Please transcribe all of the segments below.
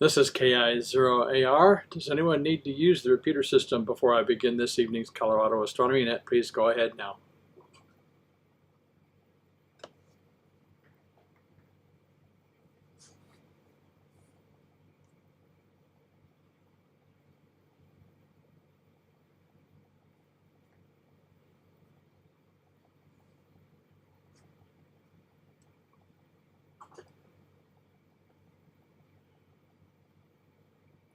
This is KI0AR. Does anyone need to use the repeater system before I begin this evening's Colorado Astronomy Net? Please go ahead now.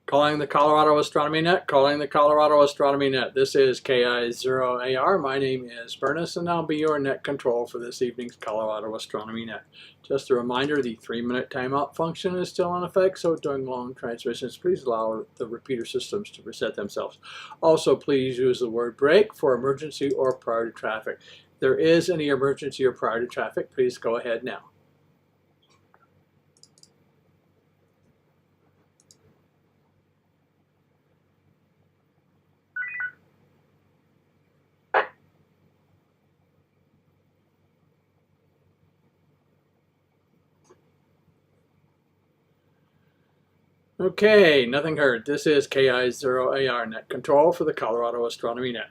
Calling the Colorado Astronomy Net, calling the Colorado Astronomy Net. This is KI0AR. My name is Bernice, and I'll be your net control for this evening's Colorado Astronomy Net. Just a reminder, the 3-minute timeout function is still in effect, so during long transmissions, please allow the repeater systems to reset themselves. Also, please use the word break for emergency or priority traffic. If there is any emergency or priority traffic, please go ahead now. Okay, nothing heard. This is KI0AR Net Control for the Colorado Astronomy Net.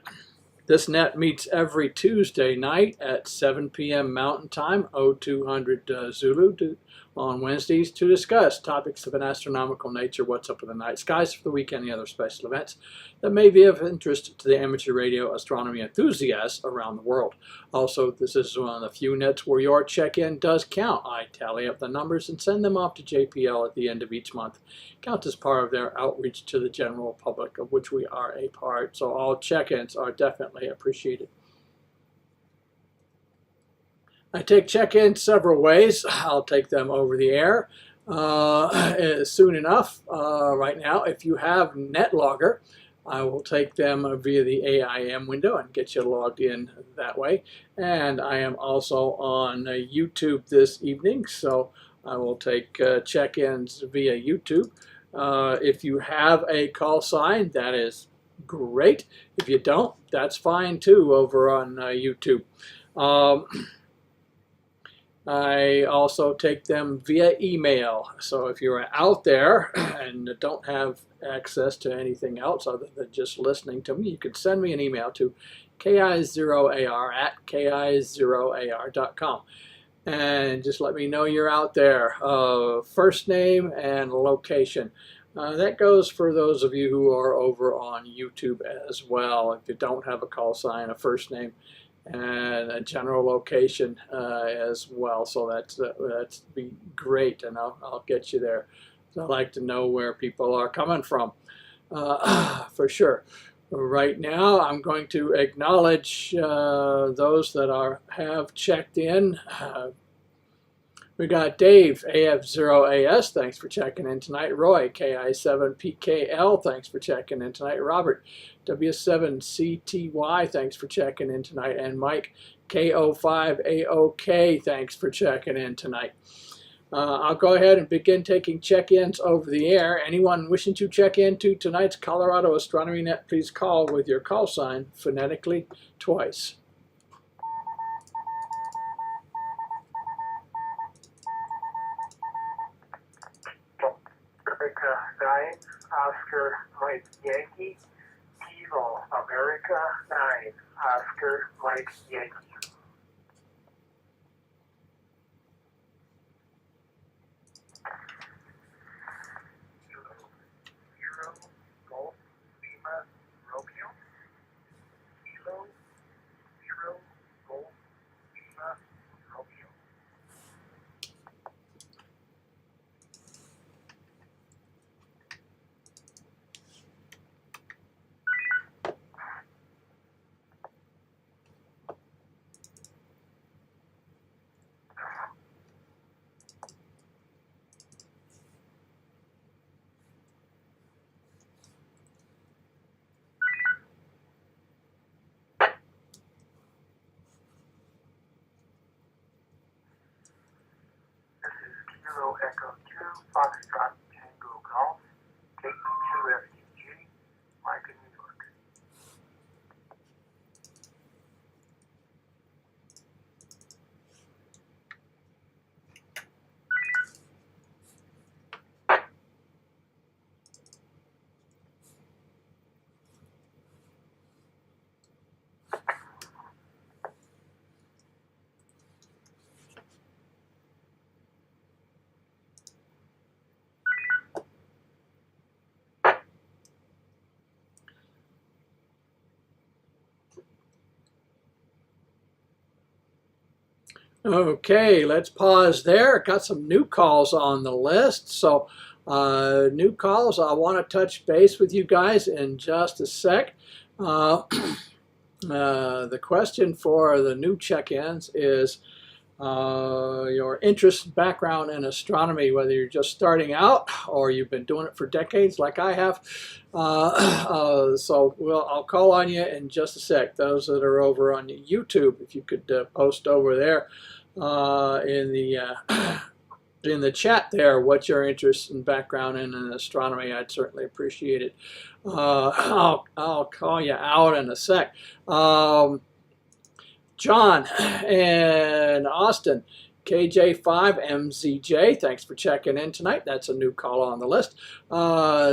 This net meets every Tuesday night at 7 p.m. Mountain Time, 0200 Zulu, on Wednesdays to discuss topics of an astronomical nature, what's up in the night skies for the week, and any other special events that may be of interest to the amateur radio astronomy enthusiasts around the world. Also, this is one of the few nets where your check-in does count. I tally up the numbers and send them off to JPL at the end of each month. Count as part of their outreach to the general public, of which we are a part, so all check-ins are definitely appreciated. I take check-ins several ways. I'll take them over the air soon enough. Right now, if you have NetLogger, I will take them via the AIM window and get you logged in that way. And I am also on YouTube this evening, so I will take check-ins via YouTube. If you have a call sign, that is great. If you don't, that's fine too over on YouTube. I also take them via email. So if you're out there and don't have access to anything else other than just listening to me, you can send me an email to ki0ar@ki0ar.com. And just let me know you're out there. First name and location. That goes for those of you who are over on YouTube as well. If you don't have a call sign, a first name, and a general location as well. So that's be great, and I'll get you there. So I'd like to know where people are coming from, for sure. Right now, I'm going to acknowledge those that have checked in. We got Dave, AF0AS, thanks for checking in tonight. Roy, KI7PKL, thanks for checking in tonight. Robert, W7CTY, thanks for checking in tonight. And Mike, KO5AOK, thanks for checking in tonight. I'll go ahead and begin taking check-ins over the air. Anyone wishing to check into tonight's Colorado Astronomy Net, please call with your call sign phonetically twice. America 9, Oscar Mike Yankee, Kilo America 9, Oscar Mike Yankee. Zero, Golf, Lima, Romeo. Kilo, 0, Golf, Lima, Romeo. Kilo Echo 2, Foxtrot Tango Golf, taking 2 FTG, Mike in New York. Okay, let's pause there. Got some new calls on the list. So, new calls, I want to touch base with you guys in just a sec. The question for the new check-ins is your interest background in astronomy, whether you're just starting out or you've been doing it for decades like I have. So I'll call on you in just a sec. Those that are over on YouTube, if you could post over there in the chat there what your interest and background in astronomy, I'd certainly appreciate it. I'll call you out in a sec. John and Austin, KJ5MZJ, thanks for checking in tonight. That's a new call on the list.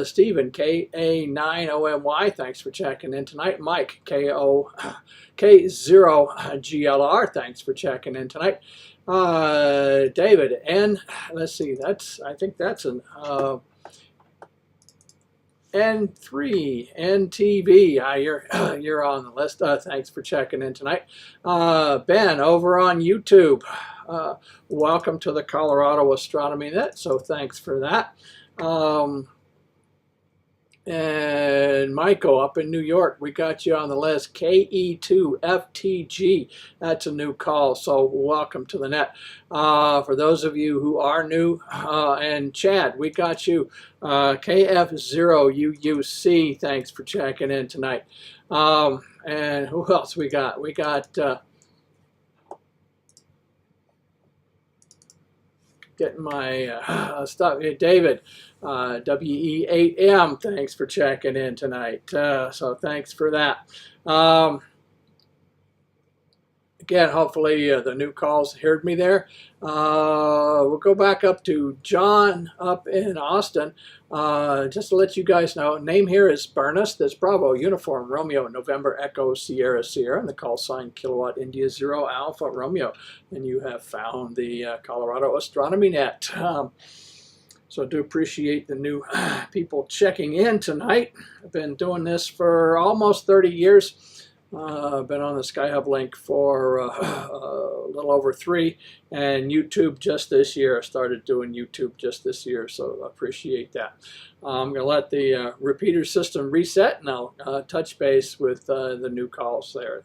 Stephen, KA9OMY, thanks for checking in tonight. Mike, K0GLR, thanks for checking in tonight. David, and let's see, I think that's an N3, NTV, you're on the list. Thanks for checking in tonight. Ben, over on YouTube, welcome to the Colorado Astronomy Net, so thanks for that. And Michael up in New York, we got you on the list. KE2FTG, that's a new call, so welcome to the net. For those of you who are new, and Chad, we got you. KF0UUC, thanks for checking in tonight. And who else we got? We got getting my stuff. David, WE8M, thanks for checking in tonight. So thanks for that. Again, hopefully the new calls heard me there. We'll go back up to John up in Austin. Just to let you guys know, name here is Bernus. That's Bravo, Uniform, Romeo, November, Echo, Sierra, Sierra, and the call sign Kilowatt, India, Zero, Alpha, Romeo. And you have found the Colorado Astronomy Net. So I do appreciate the new people checking in tonight. I've been doing this for almost 30 years. I've been on the SkyHub link for a little over 3, and YouTube just this year. I started doing YouTube just this year, so I appreciate that. I'm going to let the repeater system reset, and I'll touch base with the new calls there.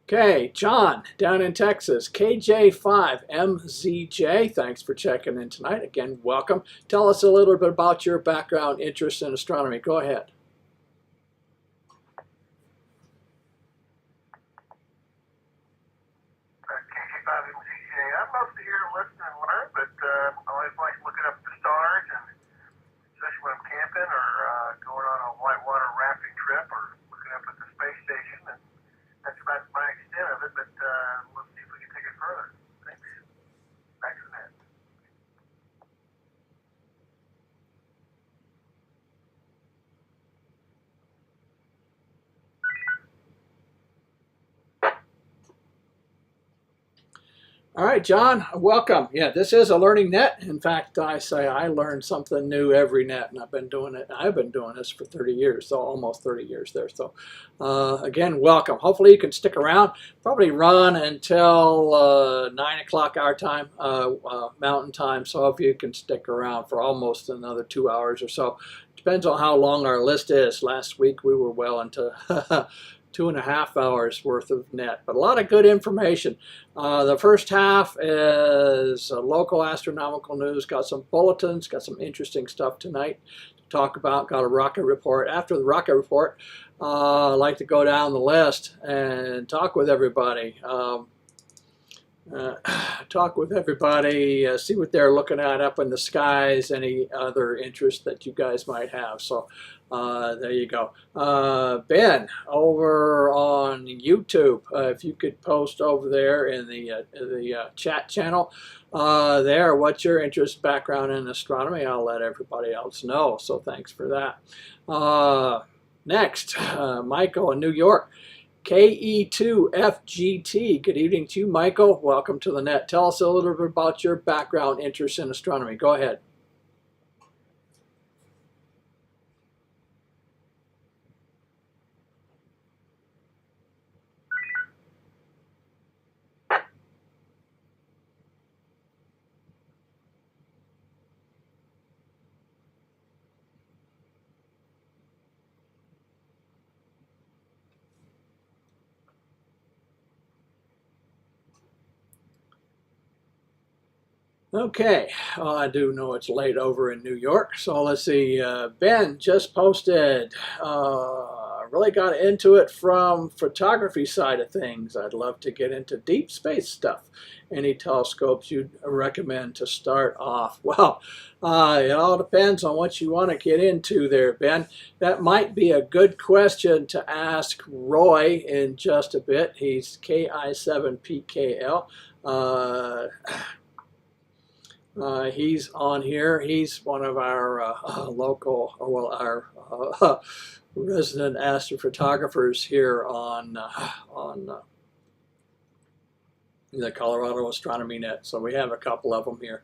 Okay, John down in Texas, KJ5MZJ, thanks for checking in tonight. Again, welcome. Tell us a little bit about your background interest in astronomy. Go ahead. KJ5MZJ, I'm mostly here to listen and learn, but I always like looking up the stars, and especially when I'm camping or going on a whitewater rafting trip or looking up at the space station. And that's about my extent of it, but let's see if we can take it further. Thanks. Back to that. All right, John, welcome. Yeah, this is a learning net. In fact, I say I learn something new every net, and I've been doing this for 30 years, so almost 30 years there. So again, welcome. Hopefully you can stick around. Probably run until 9 o'clock our time, Mountain Time. So if you can stick around for almost another 2 hours or so. Depends on how long our list is. Last week we were well into 2.5 hours worth of net, but a lot of good information. The first half is local astronomical news, got some bulletins, got some interesting stuff tonight to talk about, got a rocket report. After the rocket report, I like to go down the list and talk with everybody. See what they're looking at up in the skies, any other interest that you guys might have. So there you go. Ben, over on YouTube, if you could post over there in the chat channel there, what's your interest, background in astronomy? I'll let everybody else know. So thanks for that. Next, Michael in New York. KE2FGT. Good evening to you, Michael. Welcome to the net. Tell us a little bit about your background interest in astronomy. Go ahead. Okay, well, I do know it's late over in New York, so let's see. Ben just posted, really got into it from photography side of things. I'd love to get into deep space stuff. Any telescopes you'd recommend to start off? Well, it all depends on what you want to get into there, Ben. That might be a good question to ask Roy in just a bit. He's KI7PKL. He's on here. He's one of our local, well, our resident astrophotographers here on the Colorado Astronomy Net. So we have a couple of them here.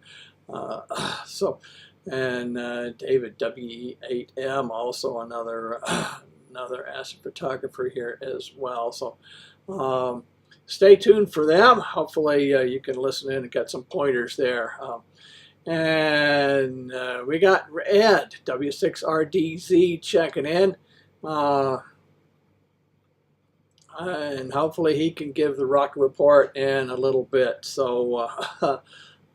And David WE8M, also another astrophotographer here as well. So stay tuned for them. Hopefully you can listen in and get some pointers there. And we got Ed, W6RDZ, checking in. And hopefully he can give the rocket report in a little bit. So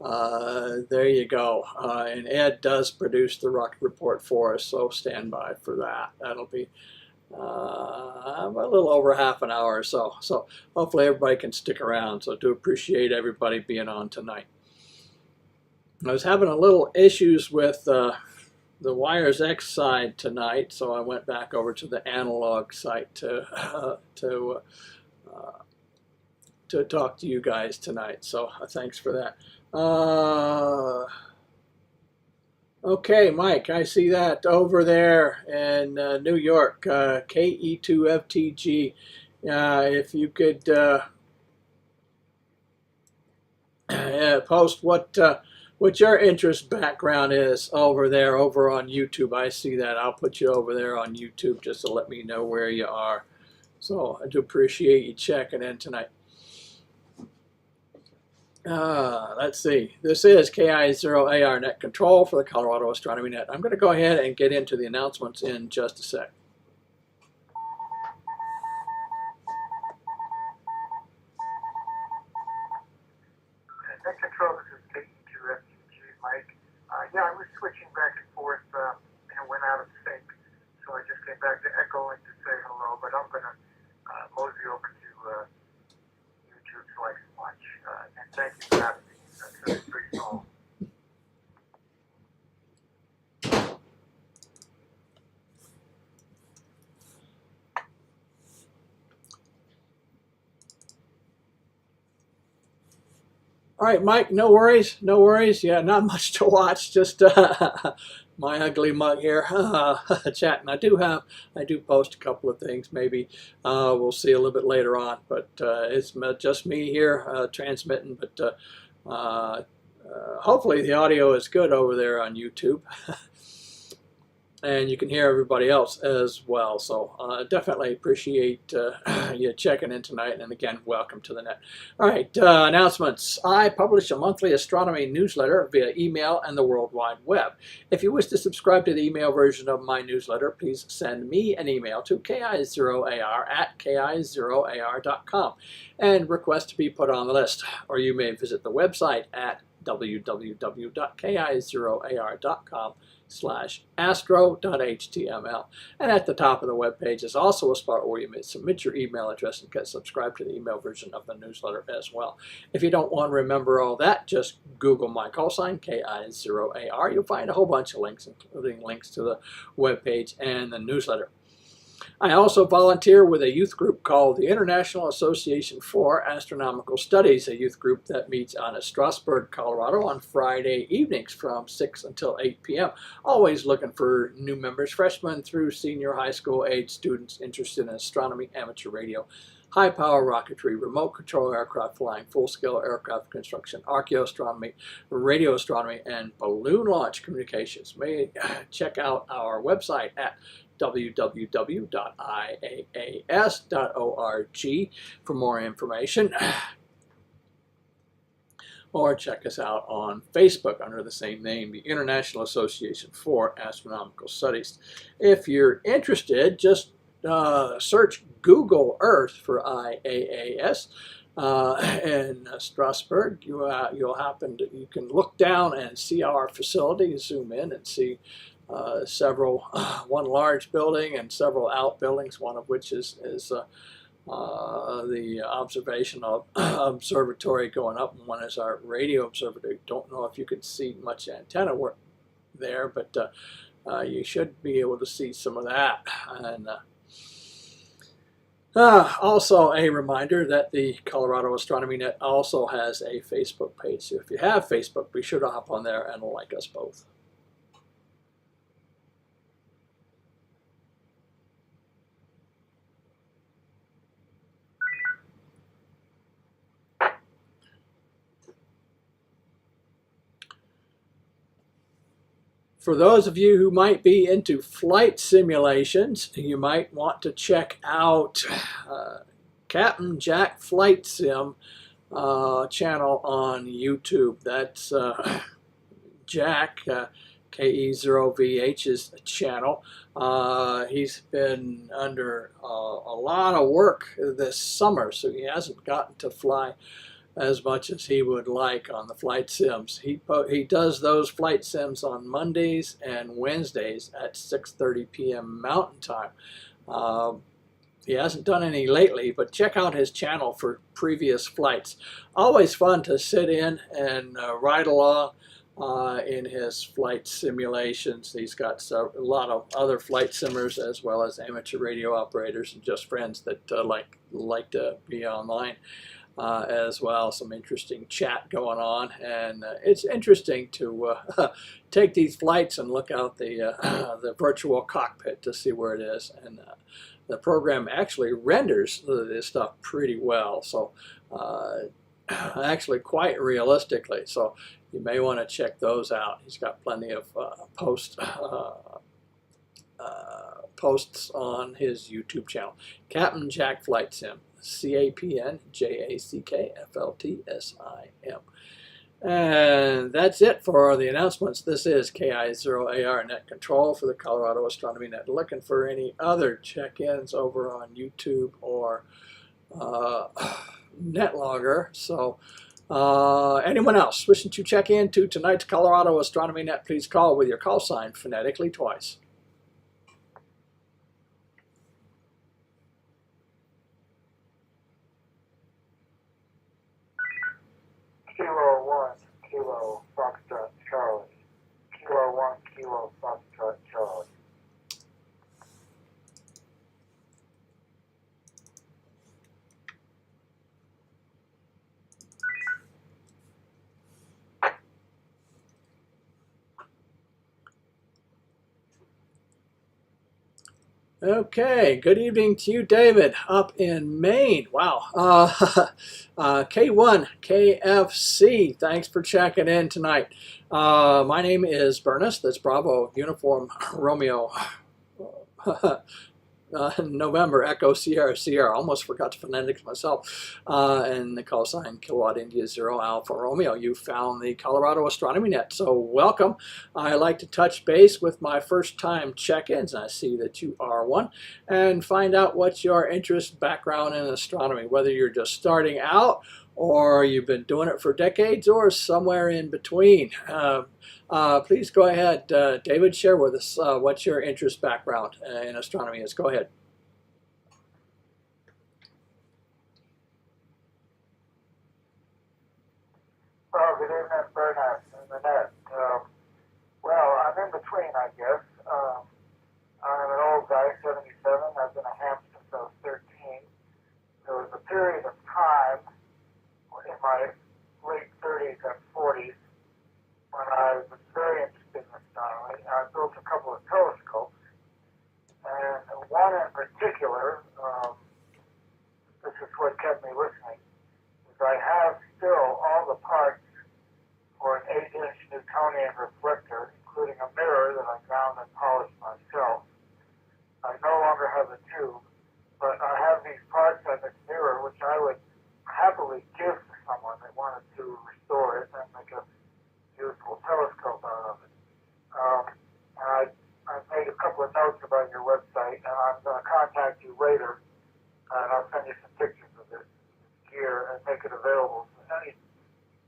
there you go. And Ed does produce the rocket report for us, so stand by for that. That'll be a little over half an hour or so. So hopefully everybody can stick around. So I do appreciate everybody being on tonight. I was having a little issues with the Wires X side tonight, so I went back over to the analog site to talk to you guys tonight. So thanks for that. Okay, Mike, I see that over there in New York, KE2FTG. If you could post what your interest background is over there, over on YouTube. I see that. I'll put you over there on YouTube just to let me know where you are. So I do appreciate you checking in tonight. Let's see. This is KI0AR Net Control for the Colorado Astronomy Net. I'm going to go ahead and get into the announcements in just a sec. Net control, this is KE2FTG, Mike. Yeah, I was switching back and forth and went out of sync, so I just came back to echoing to say hello, but I'm going to mosey over to YouTube so I can watch. And thank you for having me. That's pretty cool. All right, Mike, no worries, no worries. Yeah, not much to watch, just my ugly mug here chatting. I do post a couple of things. Maybe we'll see a little bit later on, but it's just me here transmitting. But hopefully the audio is good over there on YouTube. And you can hear everybody else as well. So definitely appreciate you checking in tonight. And again, welcome to the net. All right, announcements. I publish a monthly astronomy newsletter via email and the World Wide Web. If you wish to subscribe to the email version of my newsletter, please send me an email to ki0ar@ki0ar.com and request to be put on the list. Or you may visit the website at www.ki0ar.com/astro.html. And at the top of the web page is also a spot where you may submit your email address and get subscribed to the email version of the newsletter as well. If you don't want to remember all that, just Google my call sign, KI0AR. You'll find a whole bunch of links, including links to the web page and the newsletter. I also volunteer with a youth group called the International Association for Astronomical Studies, a youth group that meets out of Strasburg, Colorado on Friday evenings from 6 until 8 p.m. Always looking for new members, freshmen through senior high school age students interested in astronomy, amateur radio, high-power rocketry, remote control aircraft flying, full-scale aircraft construction, archaeoastronomy, radio astronomy, and balloon launch communications. May check out our website at www.iaas.org for more information. Or check us out on Facebook under the same name, the International Association for Astronomical Studies. If you're interested, just search Google Earth for IAAS in Strasbourg. You can look down and see our facility, zoom in and see one large building and several outbuildings, one of which is the observational observatory going up, and one is our radio observatory. Don't know if you could see much antenna work there, but you should be able to see some of that. And also a reminder that the Colorado Astronomy Net also has a Facebook page. So if you have Facebook, be sure to hop on there and like us both. For those of you who might be into flight simulations, you might want to check out Captain Jack Flight Sim channel on YouTube. That's Jack, KE0VH's channel. He's been under a lot of work this summer, so he hasn't gotten to fly as much as he would like on the flight sims. He does those flight sims on Mondays and Wednesdays at 6:30 p.m. Mountain Time. He hasn't done any lately, but check out his channel for previous flights. Always fun to sit in and ride along in his flight simulations. He's got a lot of other flight simmers as well as amateur radio operators and just friends that like to be online. As well, some interesting chat going on, and it's interesting to take these flights and look out the virtual cockpit to see where it is, and the program actually renders this stuff pretty well, so actually quite realistically, so you may want to check those out. He's got plenty of posts on his YouTube channel, Captain Jack Flight Sim. CAPNJACKFLTSIM. And that's it for the announcements. This is KI0AR Net Control for the Colorado Astronomy Net. Looking for any other check-ins over on YouTube or NetLogger. So anyone else wishing to check into tonight's Colorado Astronomy Net, please call with your call sign phonetically twice. Kilo 1, Kilo Foxtrot Charlie. Kilo 1, Kilo Foxtrot Charlie. Okay, good evening to you, David, up in Maine. Wow. K1, KFC, thanks for checking in tonight. My name is Bernice, that's Bravo Uniform Romeo. November, Echo, Sierra, Sierra. Almost forgot the phonetics myself. And the call sign, Kilowatt India 0 Alpha Romeo. You found the Colorado Astronomy Net, so welcome. I like to touch base with my first time check-ins. I see that you are one. And find out what's your interest, background in astronomy, whether you're just starting out or you've been doing it for decades or somewhere in between. Please go ahead, David, share with us what your interest background in astronomy is. Go ahead. Well, good evening, Bernard and the net. Well, I'm in between, I guess. I'm an old guy, 77. I've been a ham since I was 13. There was a period of time in my late 30s and 40s when I was very interested in astronomy. I built a couple of telescopes, and one in particular, this is what kept me listening, is I have still all the parts for an 8-inch Newtonian reflector, including a mirror that I found and polished myself. I no longer have the tube, but I have these parts and this mirror, which I would happily give to someone that wanted to restore it and make a useful telescope out of it. And I've made a couple of notes about your website, and I'm going to contact you later, and I'll send you some pictures of this gear and make it available to any,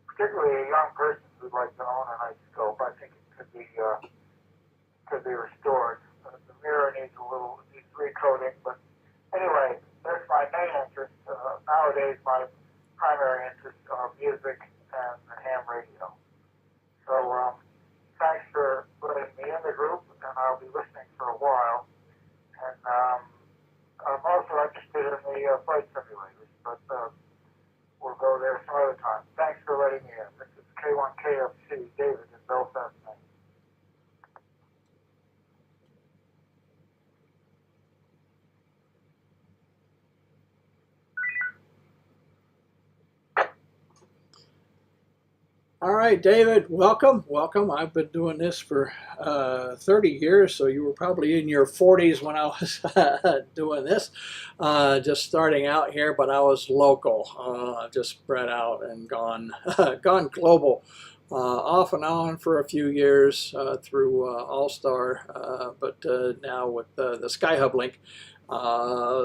particularly a young person who'd like to own a nice scope. I think it could be restored. The mirror needs recoating, but anyway, that's my main interest. Nowadays, my primary interests are music and ham radio. So thanks for putting me in the group, and I'll be listening for a while. And I'm also interested in the flight simulators, but we'll go there some other time. Thanks for letting me in. This is K1KFC, David in Belfast, Maine. All right, David, welcome. Welcome. I've been doing this for 30 years, so you were probably in your 40s when I was doing this. Just starting out here, but I was local. Just spread out and gone global. Off and on for a few years through All-Star, but now with the Skyhub Link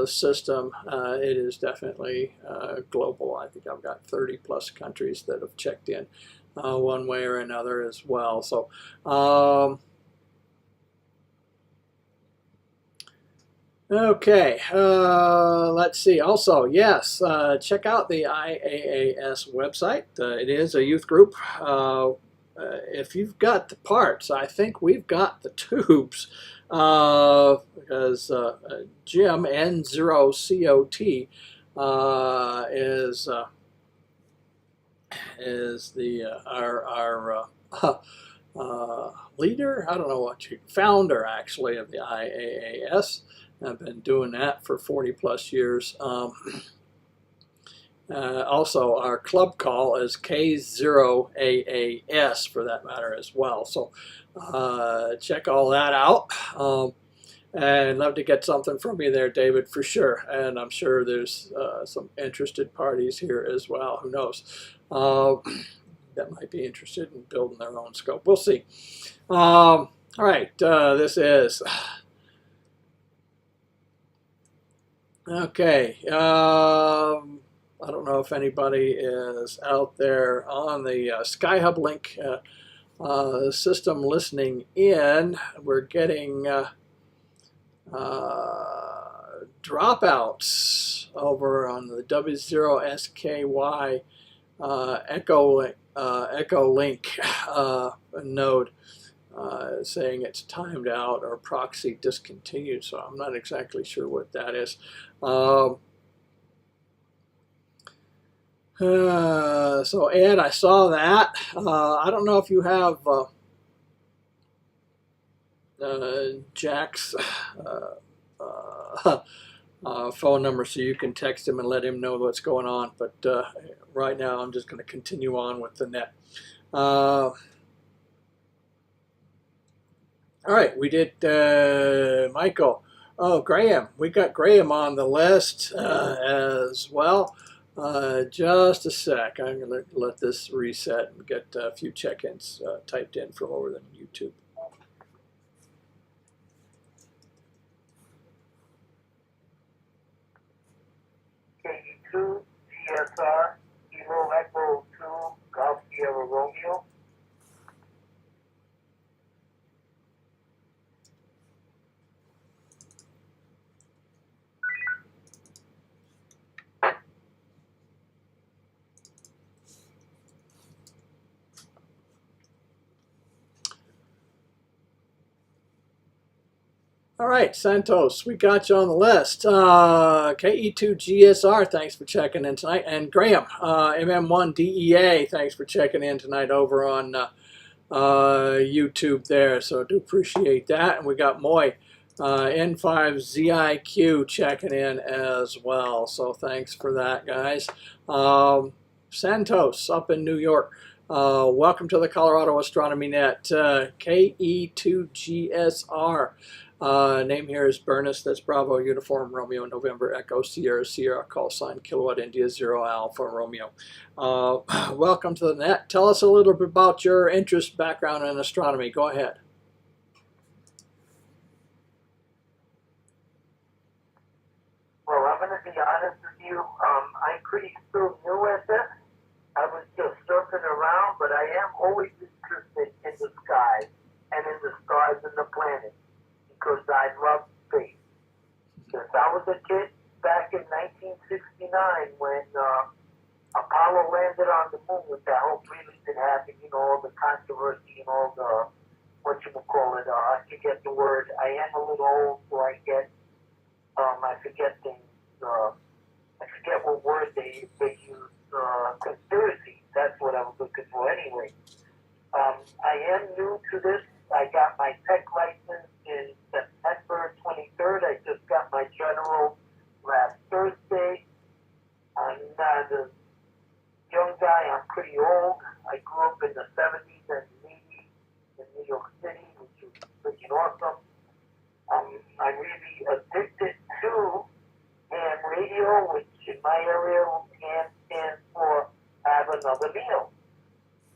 system, it is definitely global. I think I've got 30 plus countries that have checked in one way or another as well. So okay, let's see. Also, yes, check out the IAAS website. It is a youth group. If you've got the parts, I think we've got the tubes. Because Jim N0COT is our leader. I don't know what founder actually of the IAAS. I've been doing that for 40 plus years. Also, our club call is K0AAS for that matter as well. So check all that out. And love to get something from you there, David, for sure. And I'm sure there's some interested parties here as well. Who knows? That might be interested in building their own scope. We'll see. All right, this is... Okay. I don't know if anybody is out there on the Skyhub Link system listening in. We're getting dropouts over on the W0SKY Echo Link node saying it's timed out or proxy discontinued. So I'm not exactly sure what that is. So Ed, I saw that. I don't know if you have Jack's phone number so you can text him and let him know what's going on. But right now I'm just going to continue on with the net. All right, we did Michael. Oh, Graham. We got Graham on the list as well. Just a sec. I'm going to let this reset and get a few check-ins typed in from over on YouTube. KE2, GSR, Kilo Echo 2, Golf Sierra Romeo. All right, Santos, we got you on the list. KE2GSR, thanks for checking in tonight. And Graham, MM1DEA, thanks for checking in tonight over on YouTube there. So I do appreciate that. And we got Moy. N5ZIQ checking in as well. So thanks for that, guys. Santos up in New York. Welcome to the Colorado Astronomy Net. KE2GSR. Name here is Bernus. That's Bravo Uniform Romeo November Echo Sierra Sierra call sign Kilowatt India 0 Alpha Romeo. Welcome to the net. Tell us a little bit about your interest, background in astronomy. Go ahead. Well, I'm going to be honest with you. I'm pretty still new at this. I was just surfing around, but I am always interested in the sky and in the stars and the planets because I love space. Since I was a kid back in 1969 when Apollo landed on the moon with that whole really did happen, you know, all the controversy and all the, I forget the word. I am a little old, so I forget things. I forget what word they use. Conspiracy. That's what I was looking for. Anyway, I am new to this. I got my tech license in September 23rd. I just got my general last Thursday. I'm not a young guy. I'm pretty old. I grew up in the 70s and 80s in New York City, which was freaking awesome. I'm really addicted to ham radio, which in my area, ham stands for have another meal.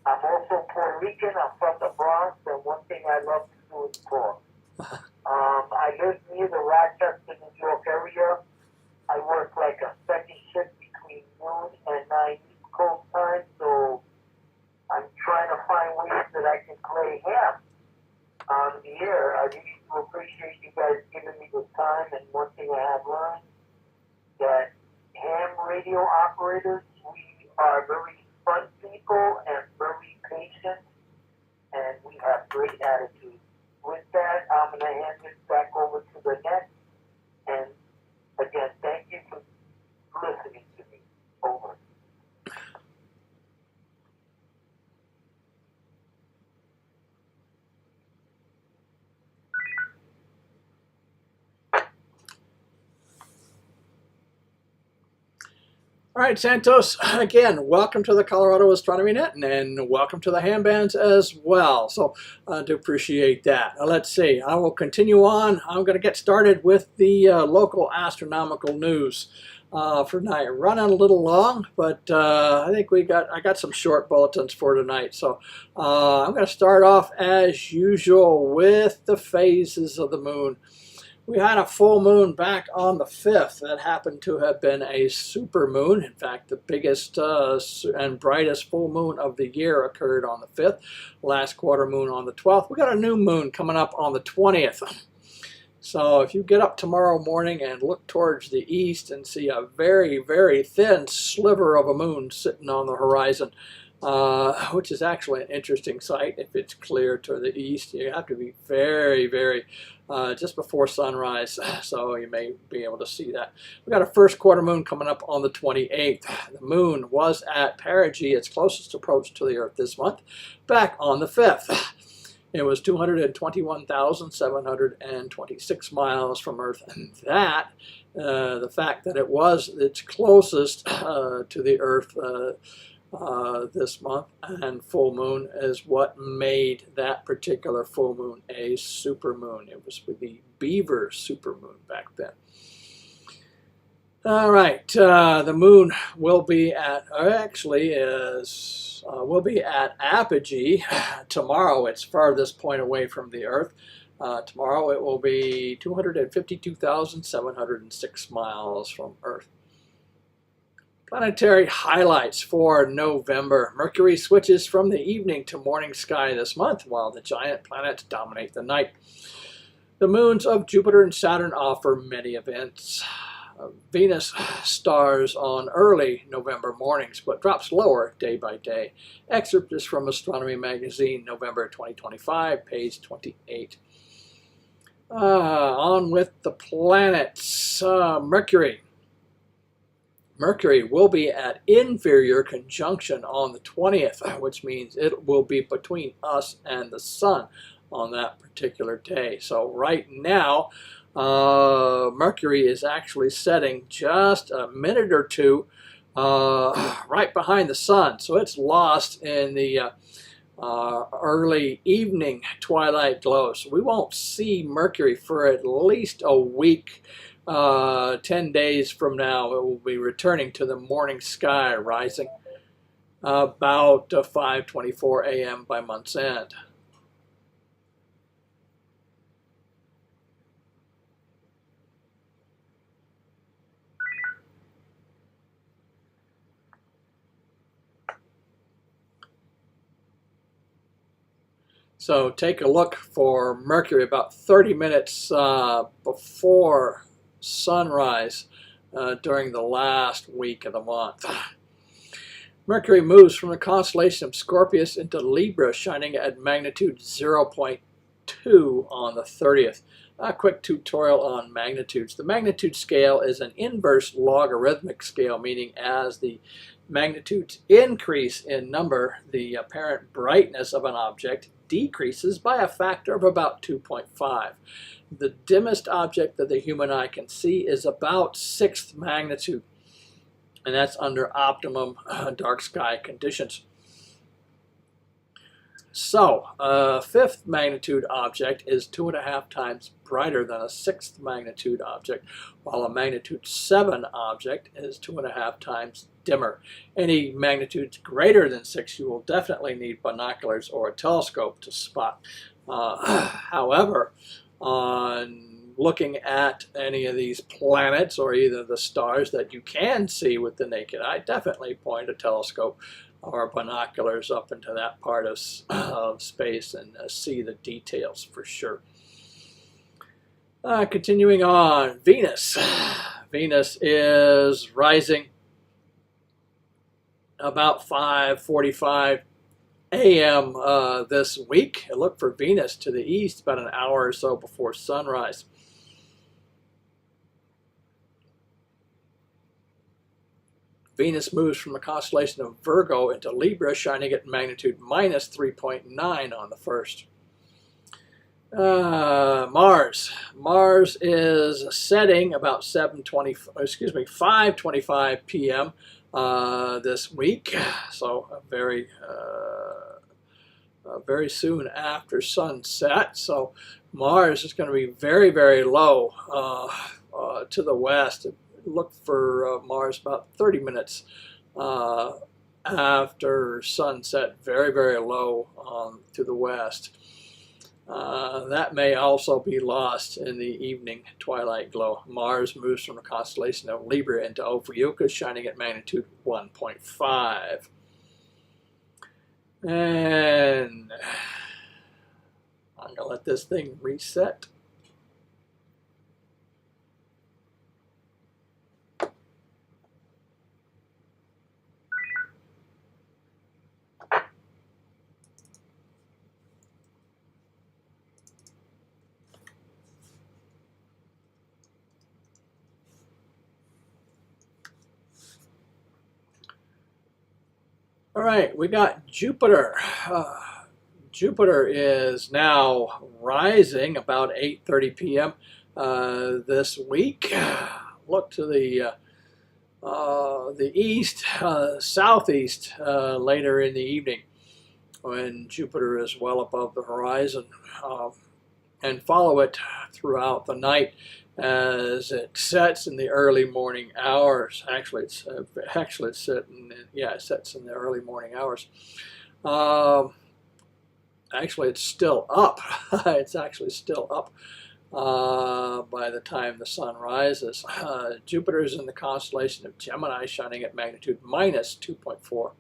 I'm also Puerto Rican. I'm from the Bronx, and one thing I love to do is pork. I live near the Rochester, New York area. I work like a second shift between noon and 9 East Coast time, so I'm trying to find ways that I can play ham on the air. I really do appreciate you guys giving me the time, and one thing I have learned that ham radio operators, we are very fun people and very patient, and we have great attitude. With that, I'm going to hand this back over to the net, and again, thank you for listening to me. Over. All right, Santos, again, welcome to the Colorado Astronomy Net and welcome to the ham bands as well. So I do appreciate that. Let's see, I will continue on. I'm going to get started with the local astronomical news for tonight. Running a little long, but I think I got some short bulletins for tonight. So I'm going to start off as usual with the phases of the moon. We had a full moon back on the 5th that happened to have been a super moon. In fact, the biggest and brightest full moon of the year occurred on the 5th. Last quarter moon on the 12th. We got a new moon coming up on the 20th. So if you get up tomorrow morning and look towards the east and see a very, very thin sliver of a moon sitting on the horizon, which is actually an interesting sight if it's clear to the east. You have to be very, very just before sunrise, so you may be able to see that. We got a first quarter moon coming up on the 28th. The moon was at perigee, its closest approach to the Earth this month, back on the 5th. It was 221,726 miles from Earth, and that, the fact that it was its closest to the Earth this month and full moon is what made that particular full moon a super moon. It was with the Beaver super moon back then. All right, the moon will be at will be at apogee tomorrow. Its farthest point away from the Earth. Tomorrow it will be 252,706 miles from Earth. Planetary highlights for November. Mercury switches from the evening to morning sky this month, while the giant planets dominate the night. The moons of Jupiter and Saturn offer many events. Venus stars on early November mornings, but drops lower day by day. Excerpt is from Astronomy Magazine, November 2025, page 28. On with the planets. Mercury. Mercury will be at inferior conjunction on the 20th, which means it will be between us and the Sun on that particular day. So right now, Mercury is actually setting just a minute or two right behind the sun. So it's lost in the early evening twilight glow. So we won't see Mercury for at least a week. 10 days from now, it will be returning to the morning sky, rising about 5:24 a.m. by month's end. So take a look for Mercury about 30 minutes before sunrise during the last week of the month. Mercury moves from the constellation of Scorpius into Libra, shining at magnitude 0.2 on the 30th. A quick tutorial on magnitudes. The magnitude scale is an inverse logarithmic scale, meaning as the magnitudes increase in number, the apparent brightness of an object decreases by a factor of about 2.5. The dimmest object that the human eye can see is about 6th magnitude, and that's under optimum dark sky conditions. So, a 5th magnitude object is 2.5 times brighter than a 6th magnitude object, while a magnitude 7 object is 2.5 times dimmer. Any magnitudes greater than 6, you will definitely need binoculars or a telescope to spot. However, on looking at any of these planets or either the stars that you can see with the naked eye, definitely point a telescope or binoculars up into that part of space and see the details for sure. Continuing on, Venus. Venus is rising about 5:45 a.m. This week. Look for Venus to the east about an hour or so before sunrise. Venus moves from the constellation of Virgo into Libra, shining at magnitude minus 3.9 on the 1st. Mars is setting about 5:25 p.m. This week, so very soon after sunset. So Mars is going to be very, very low to the west. Look for Mars about 30 minutes after sunset, very, very low to the west. That may also be lost in the evening twilight glow. Mars moves from the constellation of Libra into Ophiuchus, shining at magnitude 1.5. And I'm going to let this thing reset. All right, we got Jupiter. Jupiter is now rising about 8:30 p.m. This week. Look to the east, southeast later in the evening when Jupiter is well above the horizon, and follow it throughout the night as it sets in the early morning hours. It sets in the early morning hours. Actually, it's still up. It's actually still up by the time the sun rises. Jupiter is in the constellation of Gemini, shining at magnitude minus 2.4.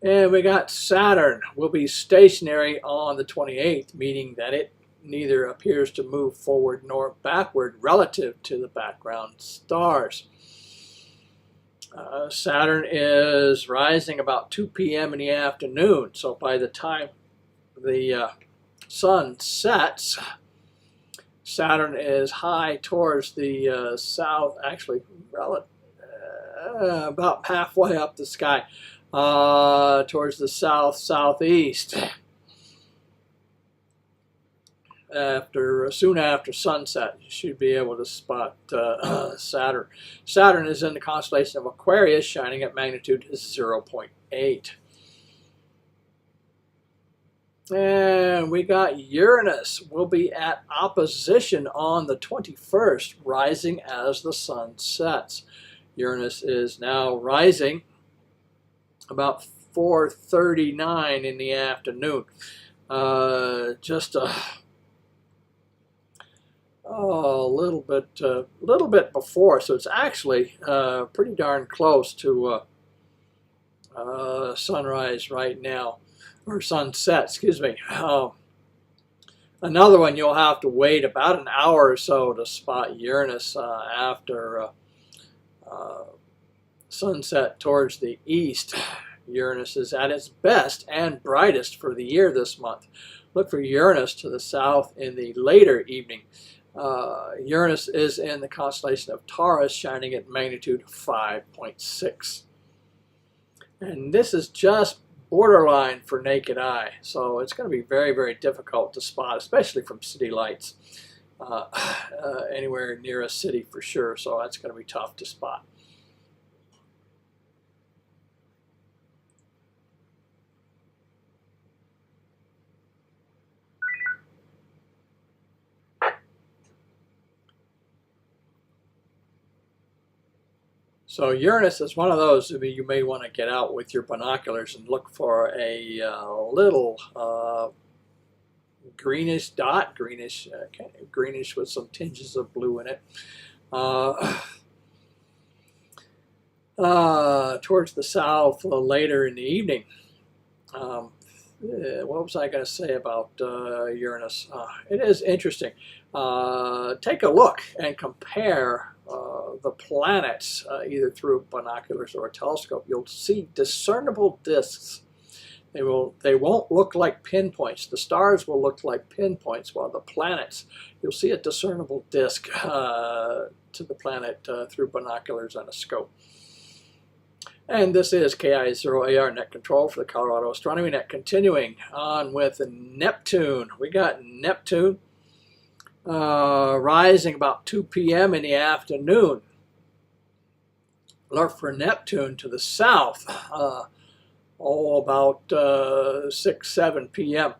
And we got Saturn will be stationary on the 28th, meaning that it neither appears to move forward nor backward relative to the background stars. Saturn is rising about 2 p.m. in the afternoon, so by the time the sun sets, Saturn is high towards the south, actually about halfway up the sky, towards the southeast. soon after sunset, you should be able to spot Saturn. Saturn is in the constellation of Aquarius, shining at magnitude 0.8. And we got Uranus will be at opposition on the 21st, rising as the sun sets. Uranus is now rising about 4:39 in the afternoon. Just a little bit before, so it's actually pretty darn close to sunrise right now, or sunset, excuse me. Another one, you'll have to wait about an hour or so to spot Uranus after sunset towards the east. Uranus is at its best and brightest for the year this month. Look for Uranus to the south in the later evening. Uranus is in the constellation of Taurus, shining at magnitude 5.6. And this is just borderline for naked eye, so it's going to be very, very difficult to spot, especially from city lights, anywhere near a city for sure, so that's going to be tough to spot. So Uranus is one of those you may want to get out with your binoculars and look for a little greenish dot, greenish with some tinges of blue in it, towards the south later in the evening. What was I going to say about Uranus? It is interesting. Take a look and compare the planets either through binoculars or a telescope. You'll see discernible disks. They won't look like pinpoints. The stars will look like pinpoints, while the planets, you'll see a discernible disk to the planet through binoculars on a scope. And this is KI0AR Net Control for the Colorado Astronomy Net. Continuing on with Neptune. We got Neptune rising about 2 p.m. in the afternoon. Look for Neptune to the south, about 6, 7 p.m.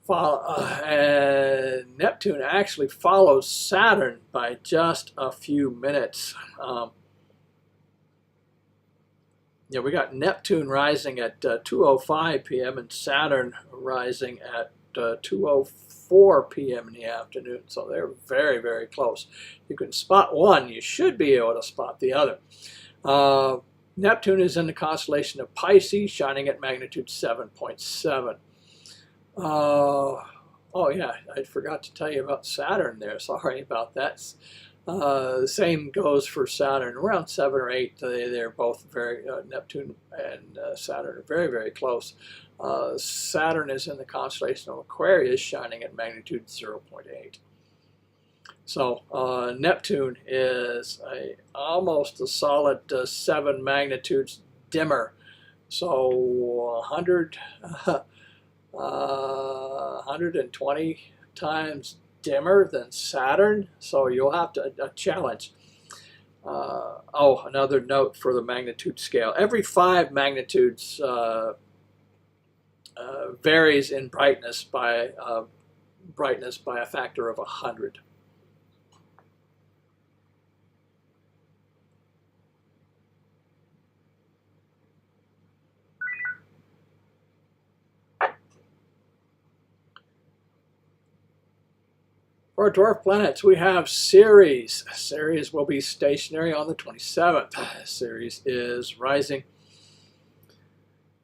And Neptune actually follows Saturn by just a few minutes. Yeah, we got Neptune rising at 2:05 p.m. and Saturn rising at 2:04 p.m. in the afternoon. So they're very, very close. You can spot one, you should be able to spot the other. Neptune is in the constellation of Pisces, shining at magnitude 7.7. Oh yeah, I forgot to tell you about Saturn there. Sorry about that. The same goes for Saturn. Around 7 or 8, they're both very, Neptune and Saturn are very, very close. Saturn is in the constellation of Aquarius, shining at magnitude 0.8. So Neptune is almost a solid 7 magnitudes dimmer. So 120 times dimmer than Saturn, so you'll have to a challenge. Another note for the magnitude scale. Every 5 magnitudes varies in brightness by a factor of 100. For our dwarf planets, we have Ceres. Ceres will be stationary on the 27th. Ceres is rising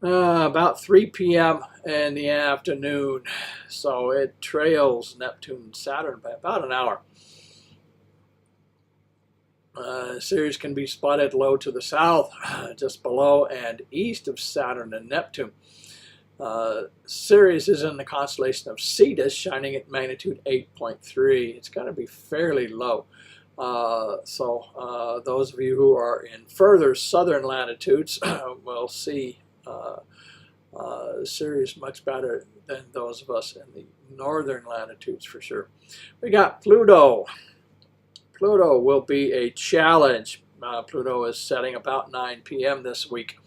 about 3 p.m. in the afternoon, so it trails Neptune and Saturn by about an hour. Ceres can be spotted low to the south, just below and east of Saturn and Neptune. Ceres is in the constellation of Cetus, shining at magnitude 8.3. It's going to be fairly low. So those of you who are in further southern latitudes will see Sirius much better than those of us in the northern latitudes for sure. We got Pluto. Pluto will be a challenge. Pluto is setting about 9 p.m. this week.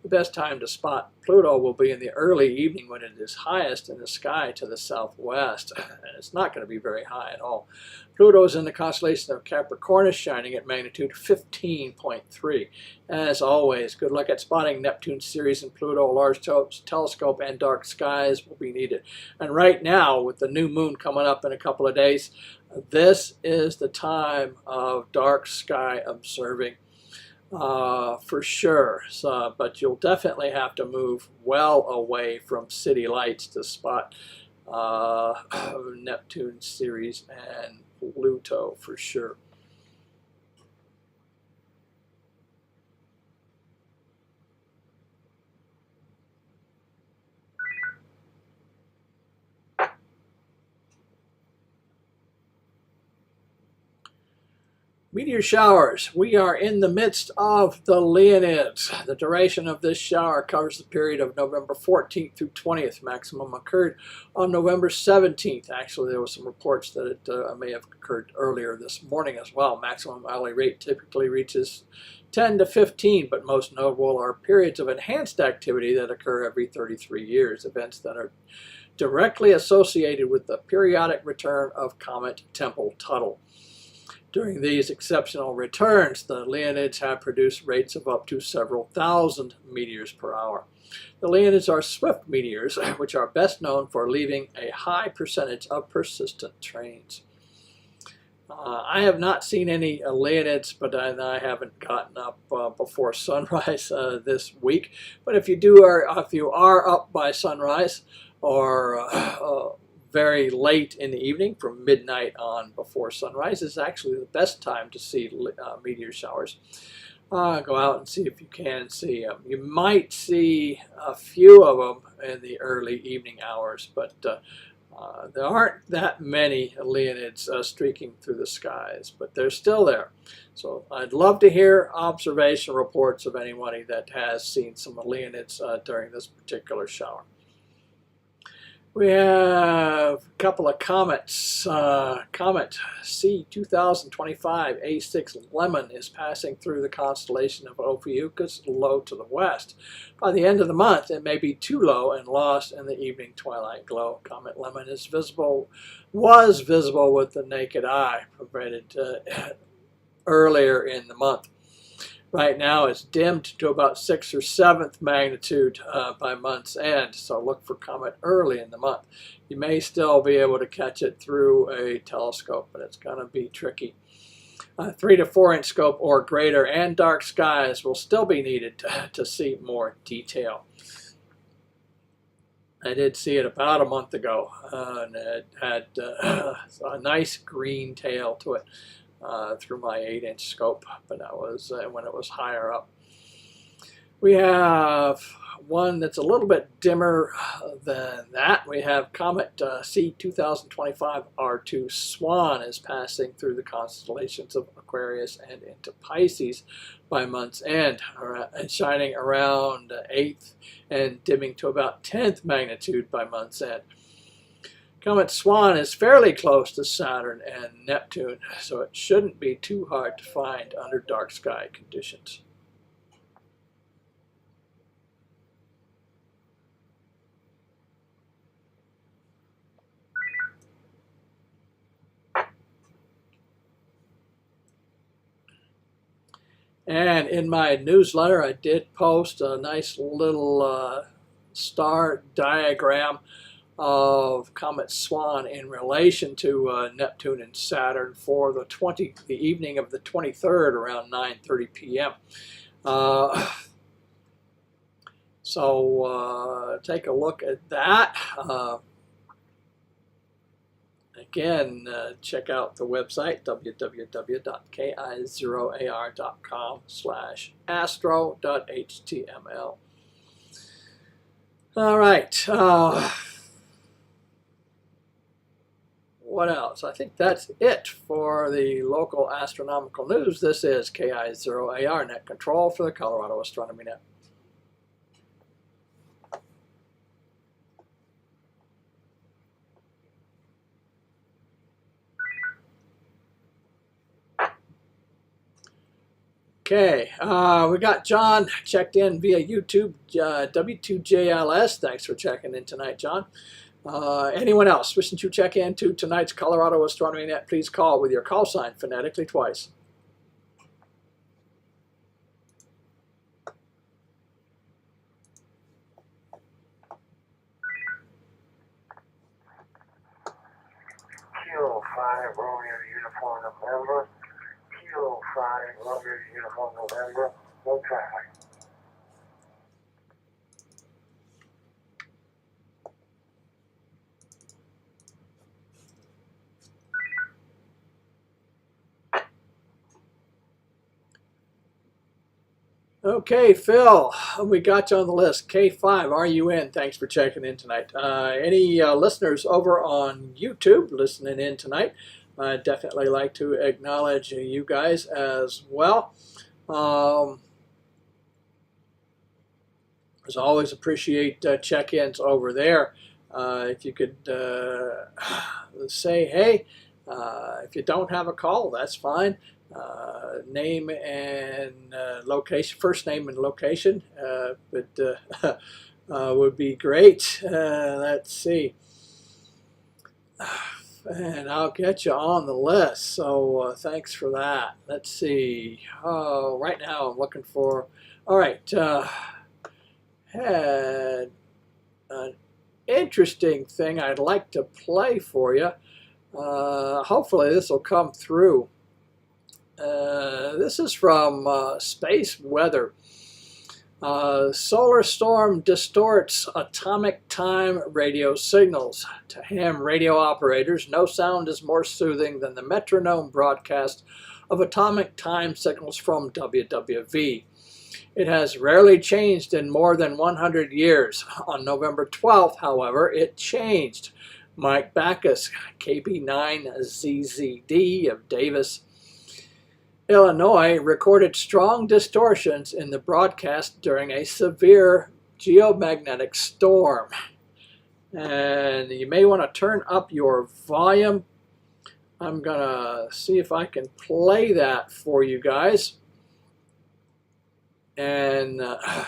The best time to spot Pluto will be in the early evening when it is highest in the sky to the southwest. And it's not going to be very high at all. Pluto is in the constellation of Capricornus, shining at magnitude 15.3. As always, good luck at spotting Neptune, Ceres, and Pluto. A large telescope and dark skies will be needed. And right now, with the new moon coming up in a couple of days, this is the time of dark sky observing. For sure, but you'll definitely have to move well away from city lights to spot Neptune, Ceres, and Pluto for sure. Meteor showers. We are in the midst of the Leonids. The duration of this shower covers the period of November 14th through 20th. Maximum occurred on November 17th. Actually, there were some reports that it may have occurred earlier this morning as well. Maximum hourly rate typically reaches 10 to 15, but most notable are periods of enhanced activity that occur every 33 years, events that are directly associated with the periodic return of Comet Tempel-Tuttle. During these exceptional returns, the Leonids have produced rates of up to several thousand meteors per hour. The Leonids are swift meteors, which are best known for leaving a high percentage of persistent trains. I have not seen any Leonids, but I haven't gotten up before sunrise this week. But if you are up by sunrise or very late in the evening, from midnight on before sunrise, is actually the best time to see meteor showers. Go out and see if you can see them. You might see a few of them in the early evening hours, but there aren't that many Leonids streaking through the skies, but they're still there. So I'd love to hear observation reports of anybody that has seen some Leonids during this particular shower. We have a couple of comets. Comet C 2025 A6 Lemon is passing through the constellation of Ophiuchus low to the west. By the end of the month, it may be too low and lost in the evening twilight glow. Comet Lemon was visible with the naked eye, provided earlier in the month. Right now, it's dimmed to about 6th or 7th magnitude by month's end, so look for comet early in the month. You may still be able to catch it through a telescope, but it's going to be tricky. 3 to 4 inch scope or greater and dark skies will still be needed to see more detail. I did see it about a month ago, and it had a nice green tail to it. Through my 8 inch scope, but that was when it was higher up. We have one that's a little bit dimmer than that. We have Comet C 2025 R2 Swan is passing through the constellations of Aquarius and into Pisces by month's end, and shining around 8th and dimming to about 10th magnitude by month's end. Comet Swan is fairly close to Saturn and Neptune, so it shouldn't be too hard to find under dark sky conditions. And in my newsletter, I did post a nice little star diagram of Comet Swan in relation to Neptune and Saturn for the evening of the 23rd around 9:30 p.m. So take a look at that. Again, check out the website www.ki0ar.com/astro.html. All right. What else? I think that's it for the local astronomical news. This is KI0AR Net Control for the Colorado Astronomy Net. Okay, we got John checked in via YouTube, W2JLS. Thanks for checking in tonight, John. Anyone else wishing to check into tonight's Colorado Astronomy Net, please call with your call sign phonetically twice. Kilo 5 Romeo Uniform November. Kilo 5 Romeo Uniform November. No traffic. Okay, Phil, we got you on the list. K5, are you in? Thanks for checking in tonight. Any listeners over on YouTube listening in tonight? I'd definitely like to acknowledge you guys as well. As always, appreciate check-ins over there. If you could say, hey, if you don't have a call, that's fine. Name and location, first name and location would be great. Let's see. And I'll get you on the list. So thanks for that. Let's see. Right now I'm looking for, all right. Had an interesting thing I'd like to play for you. Hopefully this will come through. This is from Space Weather. Solar storm distorts atomic time radio signals. To ham radio operators, no sound is more soothing than the metronome broadcast of atomic time signals from WWV. It has rarely changed in more than 100 years. On November 12th, however, it changed. Mike Backus, KB9ZZD of Davis, Illinois, recorded strong distortions in the broadcast during a severe geomagnetic storm. And you may want to turn up your volume. I'm going to see if I can play that for you guys. And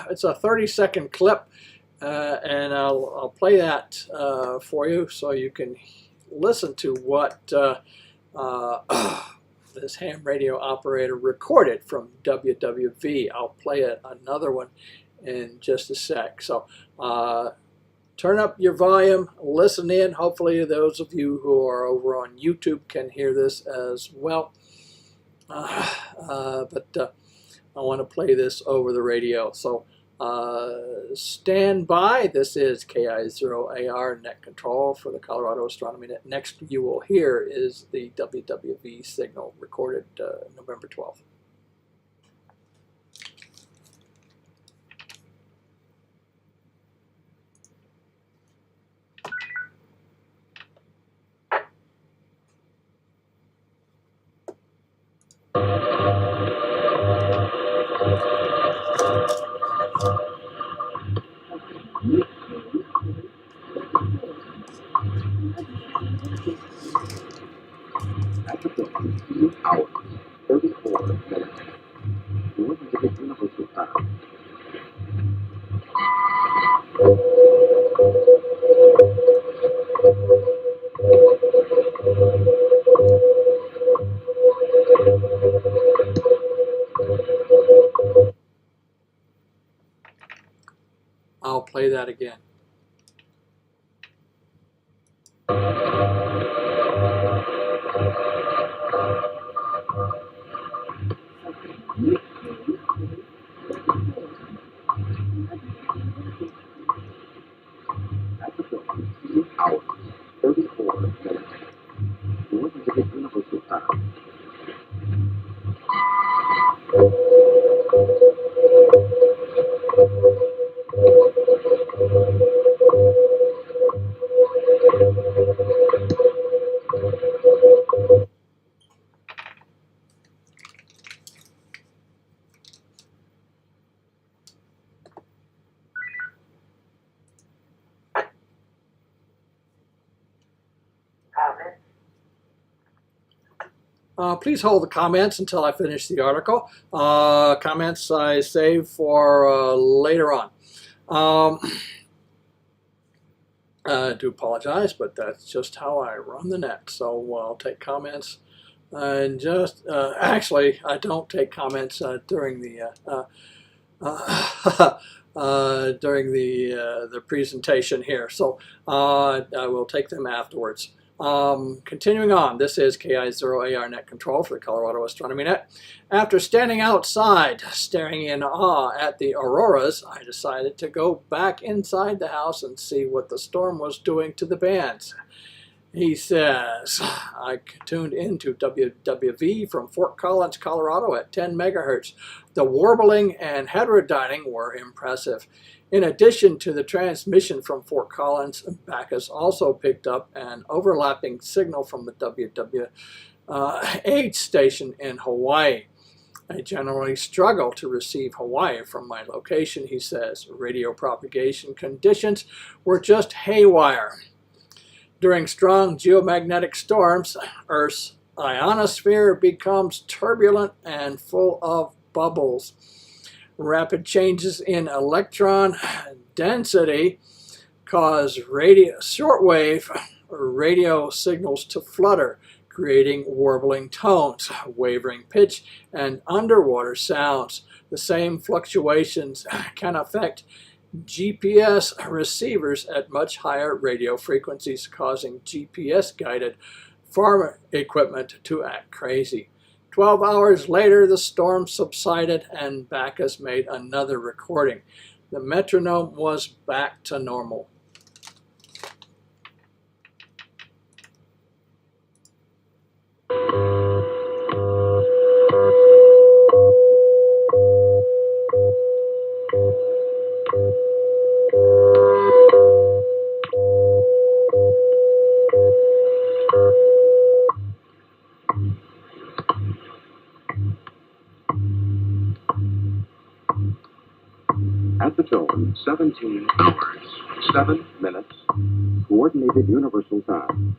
it's a 30-second clip, and I'll play that for you so you can listen to what this ham radio operator recorded from WWV. I'll play another one in just a sec. So turn up your volume, listen in. Hopefully those of you who are over on YouTube can hear this as well. But I want to play this over the radio. So stand by. This is KI0AR Net Control for the Colorado Astronomy Net. Next you will hear is the WWV signal recorded November 12th. I'll play that again. Please hold the comments until I finish the article. Comments I save for later on. I do apologize, but that's just how I run the net. So I'll take comments. And just actually, I don't take comments during the during the presentation here. So I will take them afterwards. Continuing on, this is KI0AR Net Control for the Colorado Astronomy Net. After standing outside, staring in awe at the auroras, I decided to go back inside the house and see what the storm was doing to the bands. He says, I tuned into WWV from Fort Collins, Colorado at 10 megahertz. The warbling and heterodyning were impressive. In addition to the transmission from Fort Collins, Bacchus also picked up an overlapping signal from the WWH station in Hawaii. I generally struggle to receive Hawaii from my location, he says. Radio propagation conditions were just haywire. During strong geomagnetic storms, Earth's ionosphere becomes turbulent and full of bubbles. Rapid changes in electron density cause shortwave radio signals to flutter, creating warbling tones, wavering pitch, and underwater sounds. The same fluctuations can affect GPS receivers at much higher radio frequencies, causing GPS-guided farm equipment to act crazy. 12 hours later, the storm subsided and Bacchus made another recording. The metronome was back to normal. At the tone, 17 hours, 7 minutes, Coordinated Universal Time.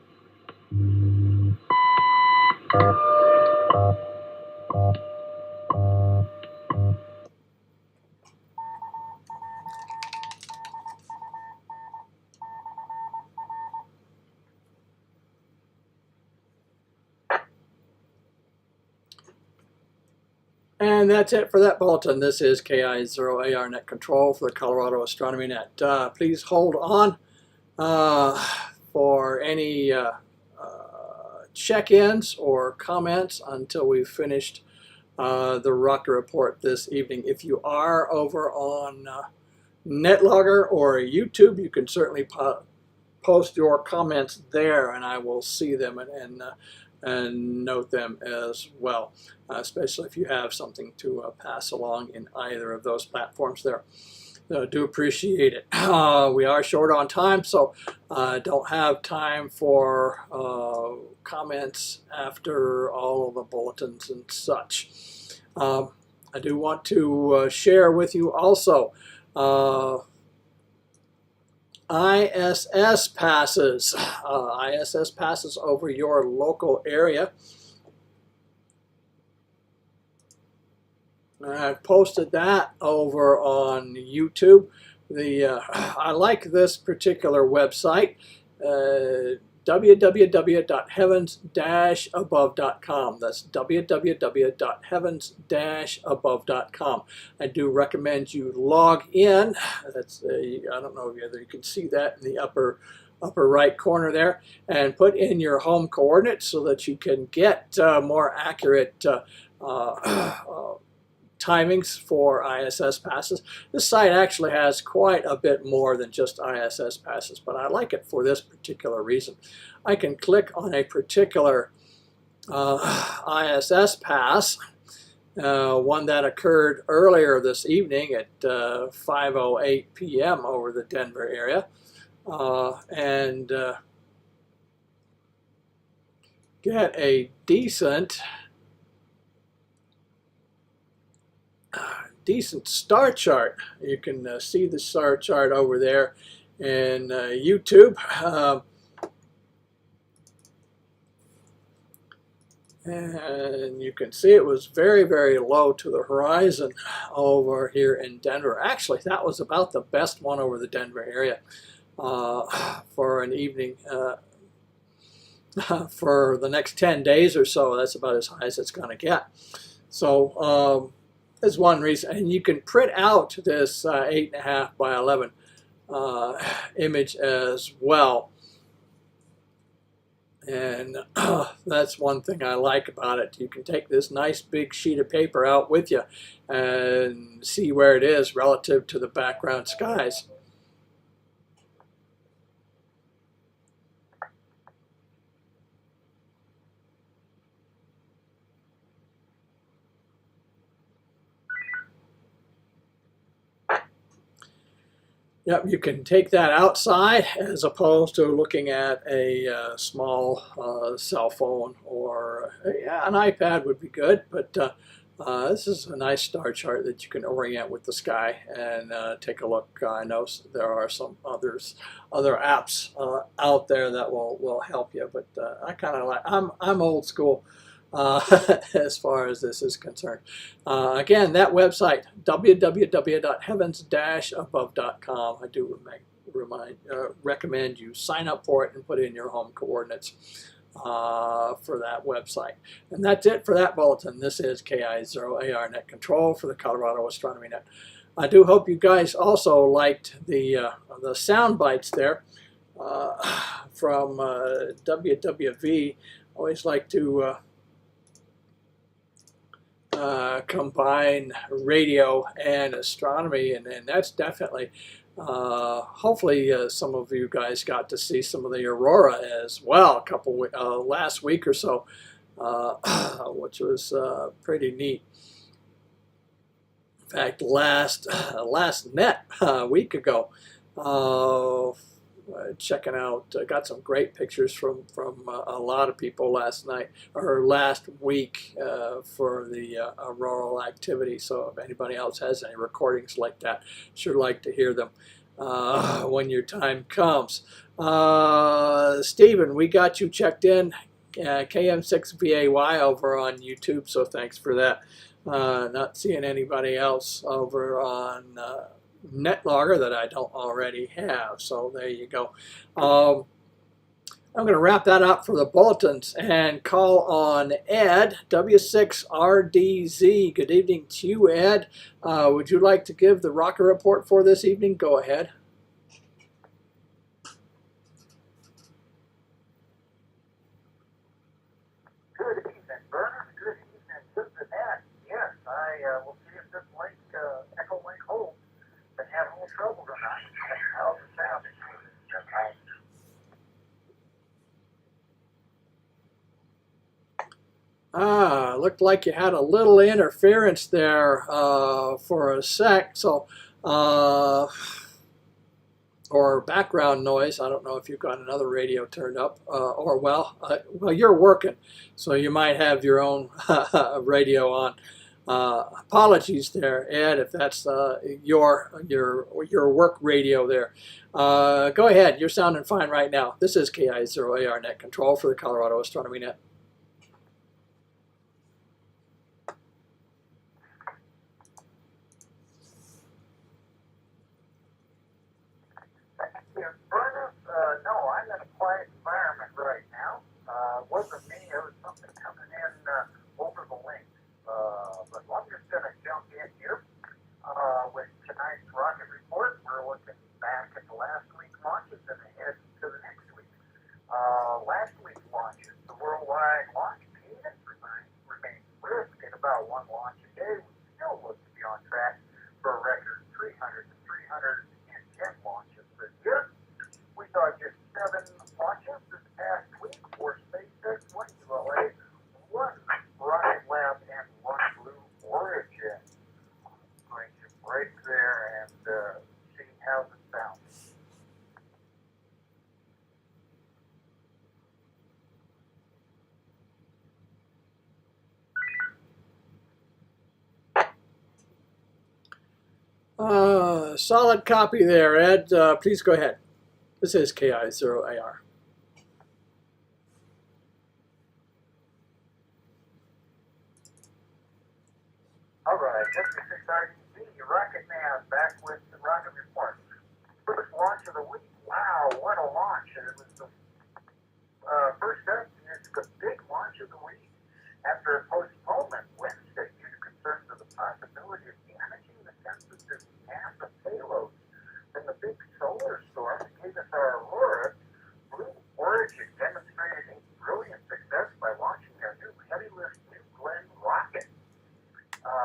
And that's it for that bulletin. This is KI0AR Net Control for the Colorado Astronomy Net. Please hold on for any check-ins or comments until we've finished the rocket report this evening. If you are over on NetLogger or YouTube, you can certainly post your comments there, and I will see them and note them as well, especially if you have something to pass along in either of those platforms there. Do appreciate it. We are short on time, so don't have time for comments after all of the bulletins and such. I do want to share with you also ISS passes, ISS passes over your local area. I've posted that over on YouTube. I like this particular website, www.heavens-above.com. That's www.heavens-above.com. I do recommend you log in. That's I don't know whether you can see that in the upper right corner there, and put in your home coordinates so that you can get more accurate timings for ISS passes. This site actually has quite a bit more than just ISS passes, but I like it for this particular reason. I can click on a particular ISS pass, one that occurred earlier this evening at 5:08 p.m. over the Denver area, and get a decent star chart. You can see the star chart over there in YouTube. And you can see it was very, very low to the horizon over here in Denver. Actually, that was about the best one over the Denver area for an evening. For the next 10 days or so, that's about as high as it's going to get. So that's one reason. And you can print out this 8.5 by 11 image as well. And that's one thing I like about it. You can take this nice big sheet of paper out with you and see where it is relative to the background skies. Yep, you can take that outside as opposed to looking at a small cell phone, or yeah, an iPad would be good, but this is a nice star chart that you can orient with the sky and take a look. I know there are some other apps out there that will help you, but I kind of like, I'm old school. As far as this is concerned. Again, that website, www.heavens-above.com. I do recommend you sign up for it and put in your home coordinates for that website. And that's it for that bulletin. This is KI0AR Net Control for the Colorado Astronomy Net. I do hope you guys also liked the sound bites there from WWV. I always like to combine radio and astronomy, and that's definitely hopefully some of you guys got to see some of the aurora as well last week or so, which was pretty neat. In fact, last net a week ago, checking out, got some great pictures from a lot of people last week for the auroral activity. So if anybody else has any recordings like that, sure like to hear them when your time comes. Stephen, we got you checked in, KM6VAY over on YouTube, so thanks for that. Not seeing anybody else over on NetLogger that I don't already have, so there you go. I'm going to wrap that up for the bulletins and call on Ed, W6RDZ. Good evening to you, Ed. Would you like to give the rocket report for this evening? Go ahead. Good evening, Bernard. Good evening, Cincinnati. Yes, I will see if this link, Echo Link holds. Been having a little trouble tonight. How's it sounding? Looked like you had a little interference there for a sec, so or background noise. I don't know if you've got another radio turned up, or well, you're working, so you might have your own radio on. Apologies there, Ed, if that's your work radio there. Go ahead, you're sounding fine right now. This is KI0AR Net Control for the Colorado Astronomy Net. Bernard, no, I'm in a quiet environment right now. Wasn't me, it was something coming in over the link. But I'm just going to jump in here with tonight's rocket report. We're looking back at the last week's launches and ahead to the next week. Last week's launches, the worldwide launch cadence remains brisk at about one launch a day. We still look to be on track for a record 300 to 310 launches this year. We saw just 7 launches this past week for SpaceX, 1 ULA, 1 Rocket Lab, and 1 Blue Origin. Going to break there and see how this sounds. Solid copy there, Ed. Please go ahead. This is KI0AR. WSRDC, Rocket Man, back with the Rocket Report. First launch of the week. Wow, what a launch. And it was the first up, it's the big launch of the week after a postponement Wednesday due to concerns of the possibility of damaging the sensitive NASA payloads. Then the big solar storm that gave us our Aurora, Blue Origin demonstrated a brilliant success by launching their new heavy-lift New Glenn rocket.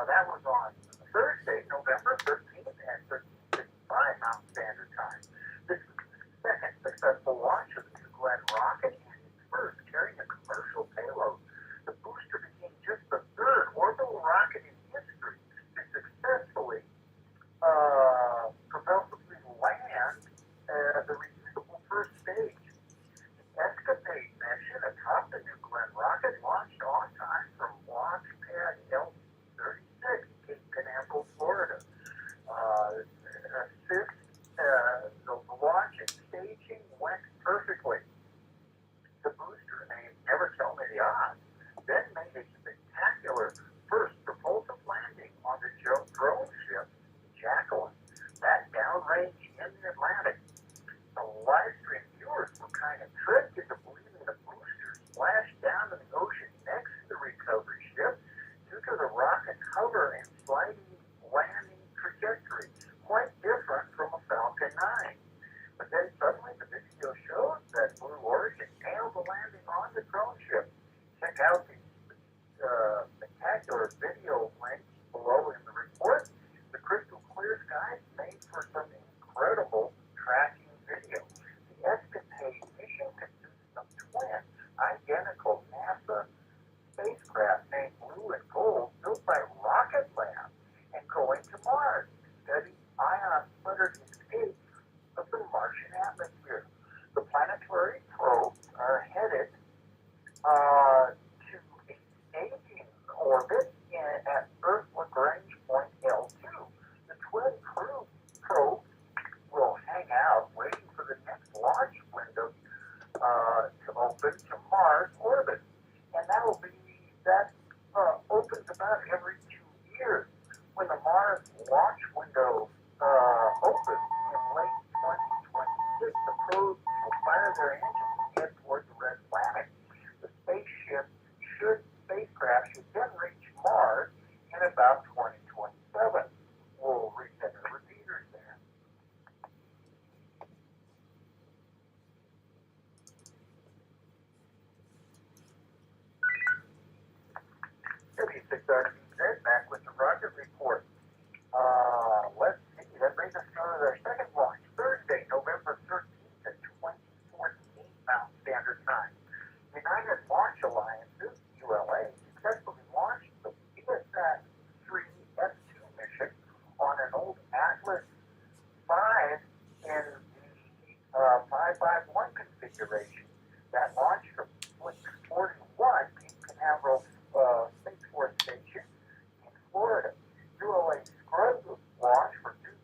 That was on Thursday, November 13th at 13:55 Mountain Standard Time. This was the second successful launch of the New Glenn rocket and its first carrying a commercial payload. The booster became just the third orbital rocket in history to successfully propulsively land the reusable first stage. The Escapade mission atop the New Glenn rocket launched on time from launch pad L-36, Cape Canaveral, Florida. The launch and staging went perfectly. The booster, named Never Tell Me the Odds, then made a spectacular first propulsive landing on the drone ship Jacqueline, that downrange in the Atlantic. The live stream viewers were kind of tricked into believing the booster splashed down in the ocean next to the recovery ship due to the rocket's hover and sliding landing trajectory, quite different from a Falcon 9. But then suddenly the video showed that Blue Origin nailed the landing on the drone ship. Check out the spectacular video links below in the report. The crystal clear skies made for some incredible tracking video. The Escapade mission consists of twin, identical NASA spacecraft named Blue and Gold built by Rocket Lab and going to Mars to study ion-splintered escape of the Martian atmosphere. The planetary probes are headed to a staging orbit at Earth Lagrange point L2. The twin probes will hang out waiting for the next launch window to open to Mars orbit. And that opens about every 2 years. When the Mars launch window opens in late 2026, the probes will fire their engines and head toward the red planet. The spacecraft should then reach Mars in about 2027. We'll reset the repeaters there. W6RDZ back with the rocket report. Let's see, that brings us to our second launch, Thursday, November 13th at 20:48 Mountain Standard Time. United Launch Alliance's ULA successfully launched the VSAT-3 S2 mission on an old Atlas V in the 551 configuration. That launched from Flick 41 Cape Canaveral Space Force Station in Florida. ULA scrubbed the launch for two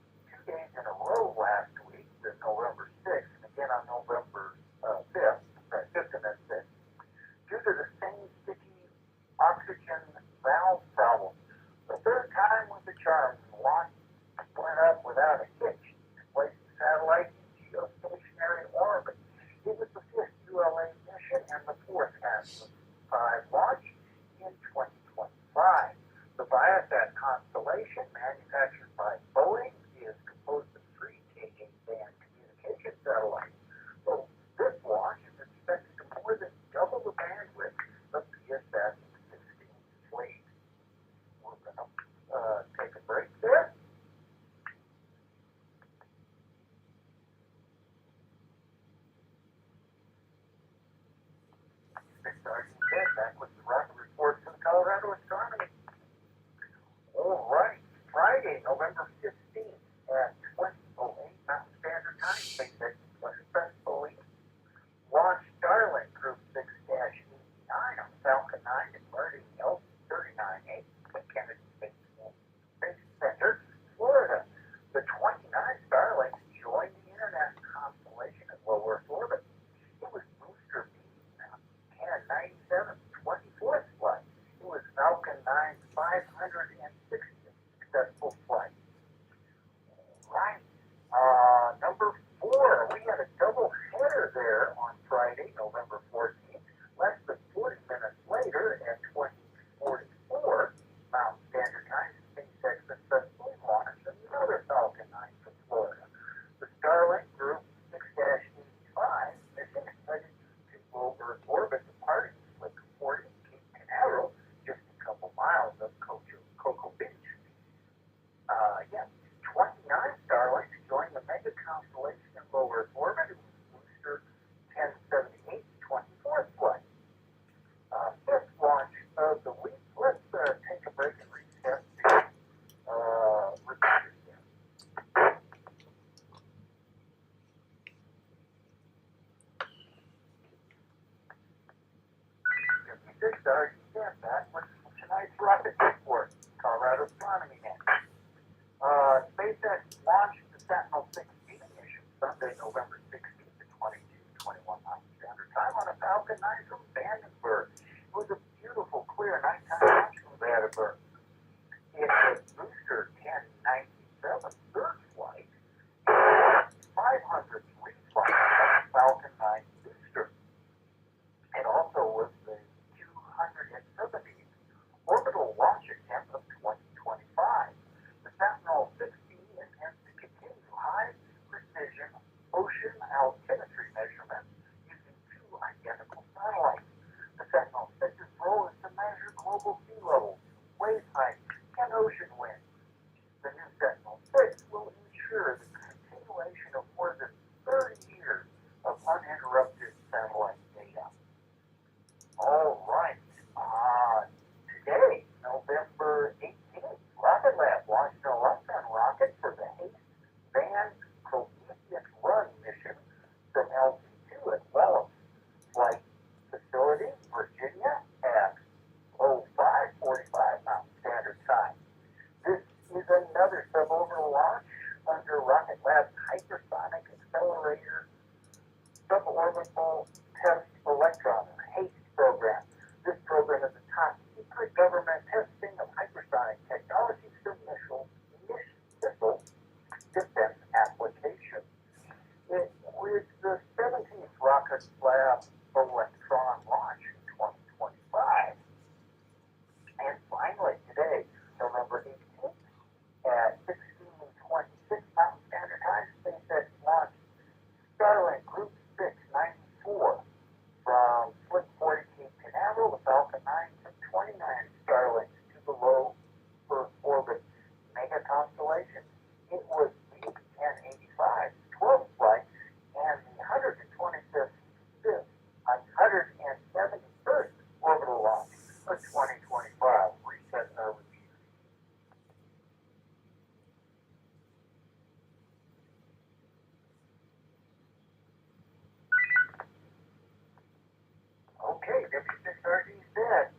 days in a row last week, November 6th, and again on November 5th, and then 6th. Due to the same sticky oxygen valve problem. The third time was the charm. The launch went up without a hitch to place the satellite in geostationary orbit. It was the fifth ULA mission and the fourth Atlas V launch in 2025. The Viasat constellation, manufactured by Boeing, is composed of 3 Ka-band communication satellites. So this launch is expected to more than double the bandwidth of VSAT's existing fleet. We're going to take a break there. Starting back with the rocket report from the Colorado Astronomy. All right, Friday, November 15th at 20:08 Mountain Standard Time, SpaceX successfully launched Starlink Group 6-89 on Falcon 9 departing L-39A from Kennedy Space Center, Florida. The 29 Starlinks joined the Internet constellation in low Earth orbit. It was booster beam 1097 24 56 already stand back with tonight's rocket report, Colorado Astronomy Net. SpaceX launched the Sentinel-6 mission Sunday, November 16th at 22:21 Mountain Standard Time on a Falcon 9 from Vandenberg. It was a beautiful, clear nighttime launch from Vandenberg. It was booster 1097 third flight, 500 reflight of Falcon 9 booster. It also was the 270th orbital launch attempt of 2025. The Sentinel-6B intends to continue high-precision ocean altimetry measurements using two identical satellites. The Sentinel-6's role is to measure global sea levels, wave height, and ocean winds. The new Sentinel-6 will ensure the continuation of more than 30 years of uninterrupted satellite data. All right. Today, November 18th, Rocket Lab launched an Electron rocket for the HASTE Van Prometheus Run mission from LC2 at Wallops Flight Facility, Virginia, at 05:45 Mountain Standard Time. This is another suborbital launch under Rocket Lab's Hypersonic Accelerator Suborbital Test Electron, or HASTE program. This program is a top secret government testing of hypersonic technologies for missile defense applications. With the 17th Rocket Lab Electron launch in 2025. And finally, today, November 18th, at 16:26 Mountain Standard Time, SpaceX launched Starlink Group 694 from Slick 40 Cape Canaveral. The Falcon 9 took 29 Starlinks to the low Earth orbit mega constellation. It was the 1085's 12th flight and the 171st orbital launch of 2025. Reset our review. Okay, W6RD said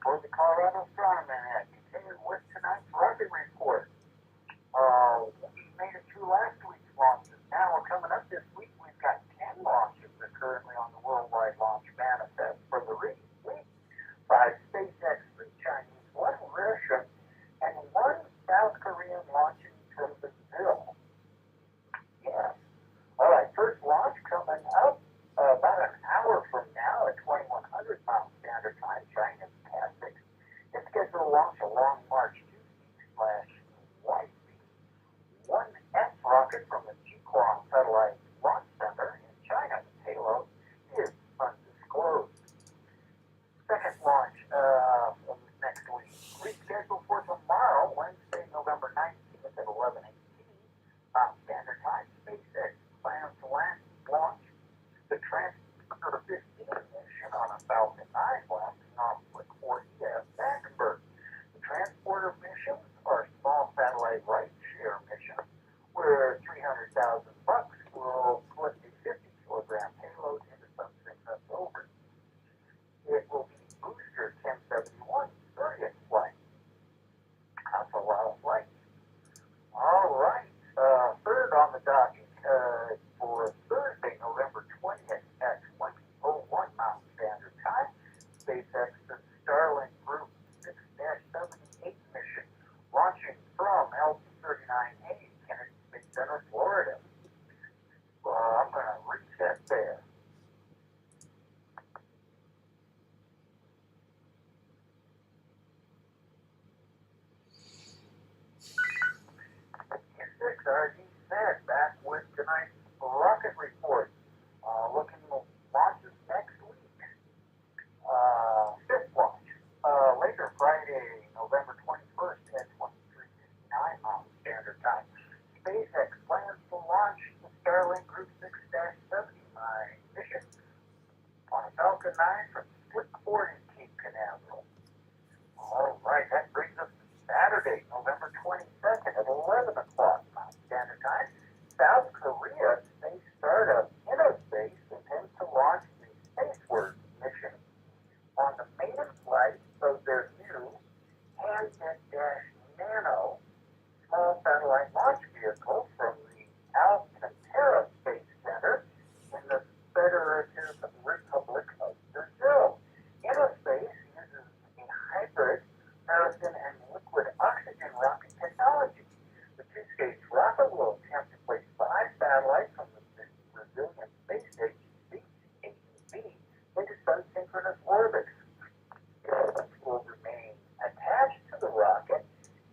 for the Colorado Astronomy Net. Continuing with tonight's rocket report. We made it through last week's launches. Now we're coming up this week. We've got 10 launches that are currently on the worldwide launch manifest for the week. 5 SpaceX, 3 Chinese, 1 Russian, and 1 South Korean launching from Brazil. Yes. All right, first launch coming up about an hour from now at 2100 Mountain Standard Time, China's Pacific. It's scheduled to launch a Long March 2C/White 1F rocket from the Jiuquan Satellite Launch Center in China. The payload is undisclosed. Second launch next week, rescheduled for tomorrow, Wednesday, November 19th at 11:18 Mountain Standard Time. SpaceX plans to launch the Transporter 15 mission on a Falcon 9 blasting off Slick 40 at Vandenberg. The Transporter missions are small satellite right-share missions where $300,000 will put a 50-kilogram payload into something that's over. It will be booster 1071 30th flight. That's a lot of flights. All right. Third on the docket for Thursday, November 20th at 20:01 Mountain Standard Time, SpaceX's Starlink Group 6-78 mission launching from LC-39A, Kennedy Space Center, Florida. I'm going to reset there. Six RD said back with tonight's rocket report. Looking at launches next week. Fifth launch. Later Friday, November 21st at 23:59 Mountain Standard Time. SpaceX plans to launch the Starlink Group 6-79 mission on a Falcon 9 from Slick 40 Cape Canaveral. All right, that brings us to Saturday, November 22nd at 11 o'clock Mountain Standard Time. South Korea space startup InnoSpace intends to launch the SpaceWorks mission on the maiden geosynchronous orbits. It will remain attached to the rocket,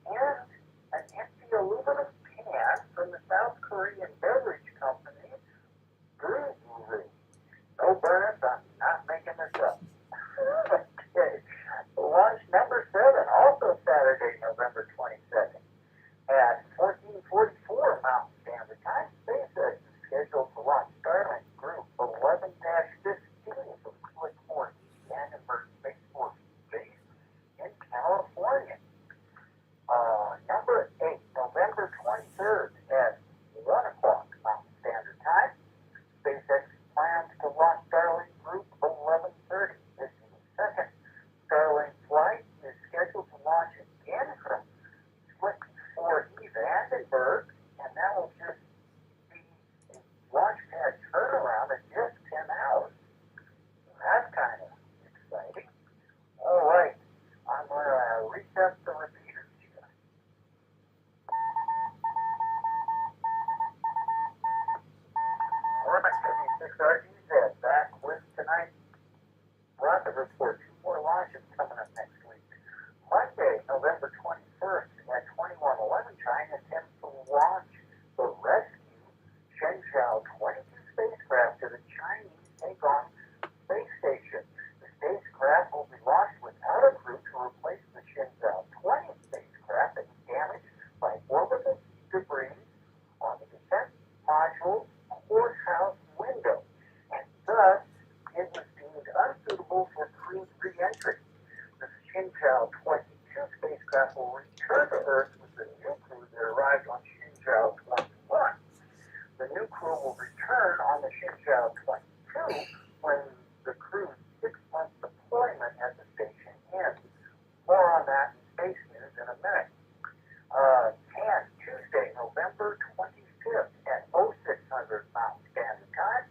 and an empty aluminum can from the South Korean beverage company glories. No burns, I'm not making this up. Okay. Launch number 7, also Saturday, November 22nd. At 14:44 Mountain Standard Time, SpaceX is scheduled to launch Starlink Group 11-15 from Slickmore Vandenberg Space Force Base in California. Number 8, November 23rd at 1 o'clock Mountain Standard Time, SpaceX plans to launch Starlink Group 1130. This is the second Starlink flight is scheduled to launch again from Slick 4E Vandenberg, and that will just be a launch pad turnaround in just 10 hours. That's kind of exciting. All right, I'm going to reset the repeaters here. Orbit 76 RGZ back with tonight's rocket report. 2 more launches coming up next week. Monday, November 21st at 21:11, China attempts to launch the rescue Shenzhou 22 spacecraft to the Chinese Take-On space station. The spacecraft will be launched without a crew to replace the Shenzhou 20 spacecraft that was damaged by orbital debris on the descent module's courthouse window, and thus it was deemed unsuitable for crewed re-entry. The Shenzhou 22 spacecraft will return to Earth with the new crew that arrived on Shenzhou 21. The new crew will return on the Shenzhou 22 when the crew's 6-month deployment at the station ends. More on that in space news in a minute. 10, Tuesday, November 25th at 0600 Mountain Standard Time,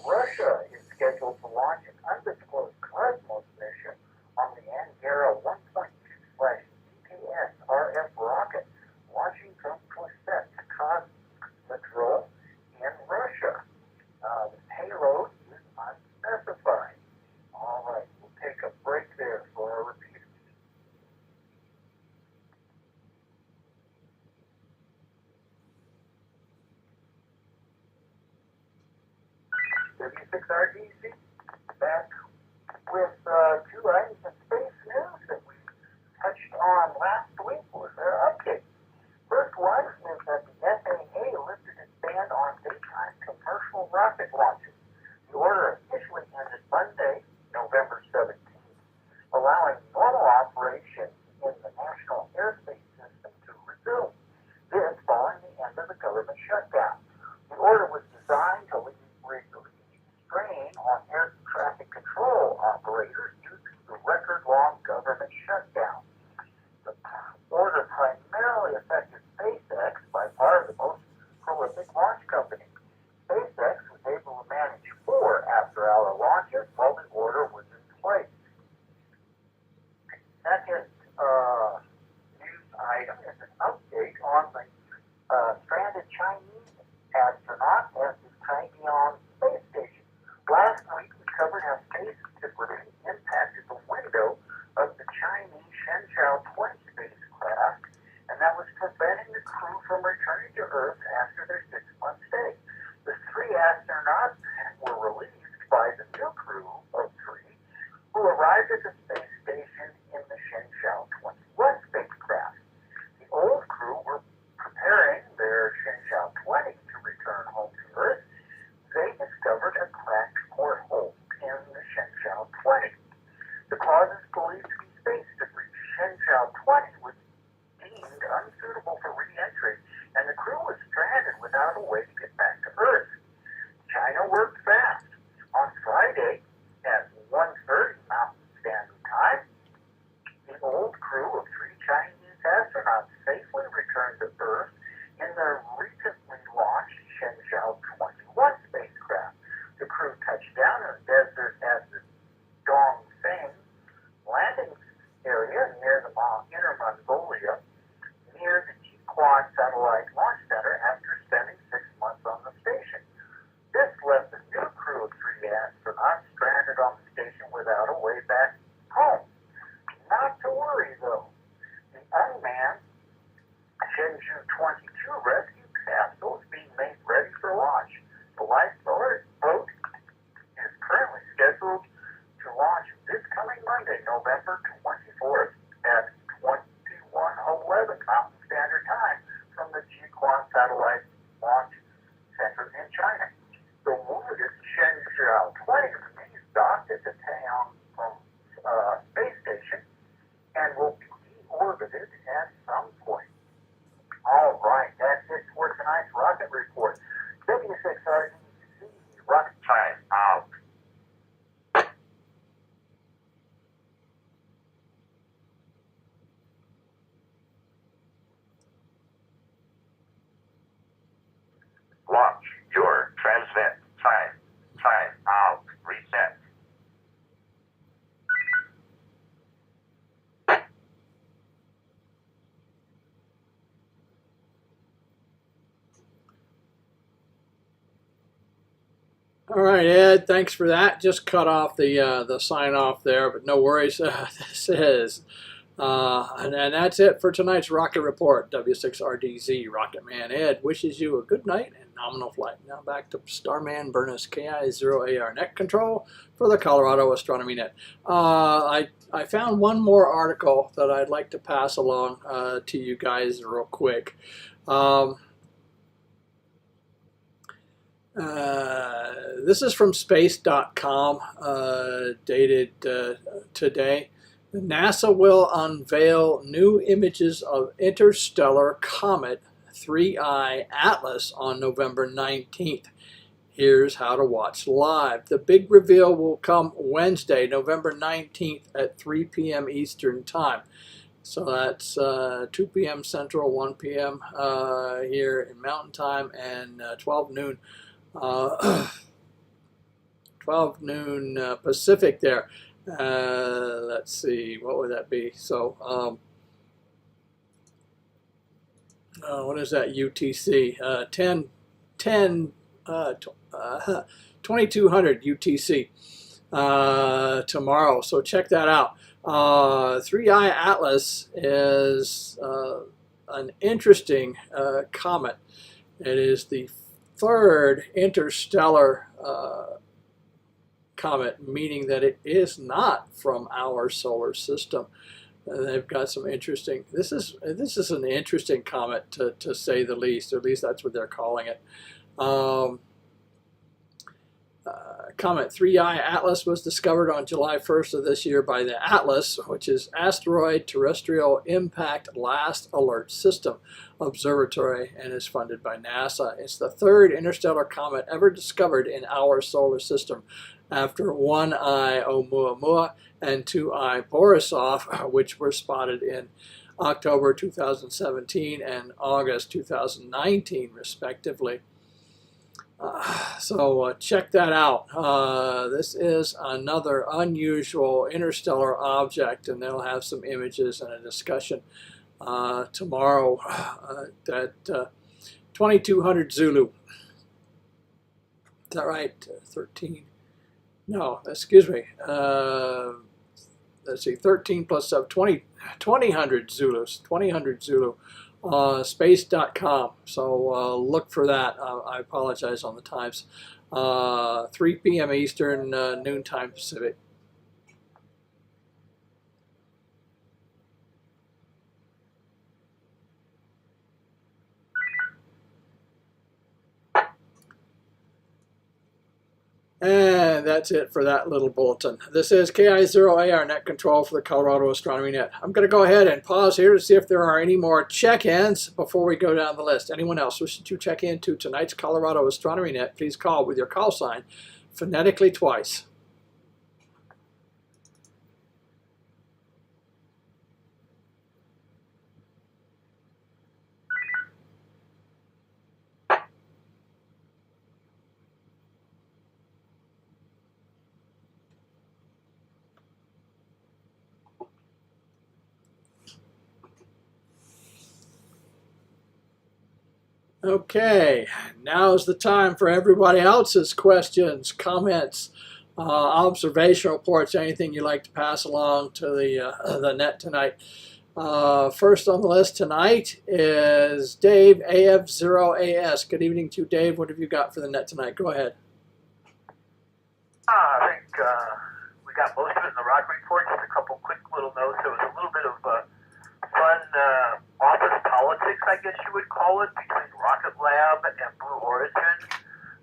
Russia is scheduled to launch an undisclosed Cosmos mission on the Angara 1.2/GPS RF rocket launching from Koset Cosmodrome in Russia. The payload is unspecified. All right, we'll take a break there for our repeaters. 36 RGC, back with 2 items of space news that we touched on last week with their updates. First one is that the FAA lifted its ban on daytime commercial rocket launches. The order officially ended Monday, November 17th, allowing normal operation in the National Airspace System to resume. This following the end of the government shutdown. The order was designed to relieve strain on air traffic control operators due to the record-long government shutdown. The order primarily affected SpaceX, by far the most prolific launch company. SpaceX was able to manage 4 after-hour launches while the order was in place. Second news item is an update on the stranded Chinese astronaut at the Taiwan space station. Last week, we covered how space debris impacted the window of the Chinese Shenzhou 20 spacecraft, and that was preventing the crew from returning to Earth after their 6-month stay. The 3 astronauts were released by the new crew of 3, who arrived at the space station in the Shenzhou 21 spacecraft. The old crew were preparing their Shenzhou 20 to return home to Earth. They discovered a cracked porthole in the Shenzhou 20. The cause is believed to be space debris. Shenzhou 20 was deemed unsuitable for re-entry, and the crew was stranded without a way to get back to Earth. China worked fast. On Friday, at 1:30 Mountain Standard Time, the old crew of 3 Chinese astronauts safely returned to Earth in their recently launched Shenzhou 21 spacecraft. The crew touched down in the desert at the Dongfeng landing area near the Inner Mongolia, near the Jiquan Satellite Launch Center after spending 6 months on the station. This left the new crew of 3 astronauts stranded on the station without a way back home. Not to worry, though. The unmanned Shenzhou 22 rescue capsule is being made ready for launch. The lifeboat is currently scheduled to launch this coming Monday, November 24th at 21:11 Mountain Standard Time from the Jiuquan Satellite Launch Center in China. The wounded Shenzhou plane remains docked at the Tianpeng space station and will be deorbited at some point. All right, that's it for tonight's rocket report. W6RDC, rocket time out. Launch your transmit. Time out. Reset. All right, Ed, thanks for that. Just cut off the sign off there, but no worries. This is, and that's it for tonight's Rocket Report. W6RDZ Rocket Man Ed wishes you a good night and nominal flight. Now back to Starman Burnus KI0AR Net Control for the Colorado Astronomy Net. I found one more article that I'd like to pass along to you guys real quick. This is from space.com, dated today. NASA will unveil new images of interstellar comet 3I Atlas on November 19th. Here's how to watch live. The big reveal will come Wednesday, November 19th at 3 p.m. Eastern Time. So that's 2 p.m. Central, 1 p.m. Here in Mountain Time, and 12 noon 12 noon Pacific there. Let's see, what would that be? So, what is that? UTC? 2200 UTC tomorrow. So check that out. 3I Atlas is an interesting comet. It is the third interstellar comet, meaning that it is not from our solar system. They've got some interesting. This is an interesting comet to say the least. Or at least that's what they're calling it. Comet 3I Atlas was discovered on July 1st of this year by the ATLAS, which is Asteroid Terrestrial Impact Last Alert System Observatory, and is funded by NASA. It's the third interstellar comet ever discovered in our solar system, after 1I Oumuamua and 2I Borisov, which were spotted in October 2017 and August 2019, respectively. So check that out. This is another unusual interstellar object, and they'll have some images and a discussion tomorrow at 2200 Zulu. Is that right? 13? No, excuse me. Let's see, 13 plus 7, 2000 Zulus, 2000 Zulu. Space.com. So look for that. I apologize on the times. 3 p.m. Eastern, noontime Pacific. And that's it for that little bulletin. This is KI0AR Net Control for the Colorado Astronomy Net. I'm going to go ahead and pause here to see if there are any more check-ins before we go down the list. Anyone else wishing to check into tonight's Colorado Astronomy Net, please call with your call sign phonetically twice. Okay, now's the time for everybody else's questions, comments, observation reports, anything you'd like to pass along to the net tonight. First on the list tonight is Dave, AF0AS. Good evening to you, Dave. What have you got for the net tonight? Go ahead. I think we got most of it in the rock report. Just a couple quick little notes. There was a little bit of fun office politics, I guess you would call it, between Rocket Lab and Blue Origin.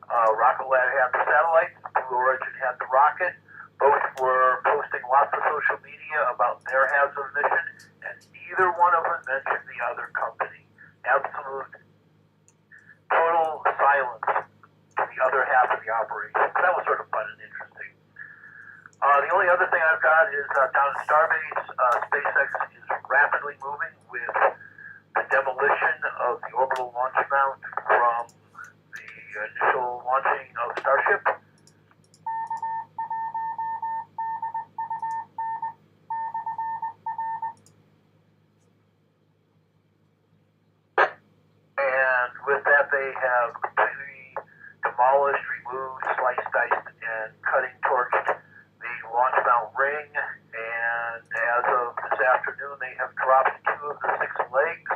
Rocket Lab had the satellites, Blue Origin had the rocket. Both were posting lots of social media about their halves of the mission, and neither one of them mentioned the other company. Absolute total silence to the other half of the operation. So that was sort of fun and interesting. The only other thing I've got is down at Starbase, SpaceX is rapidly moving with the demolition of the orbital launch mount from the initial launching of Starship. And with that, they have completely demolished, removed, sliced, diced, and cutting torched the launch mount ring. And as of this afternoon, they have dropped 2 of the 6 legs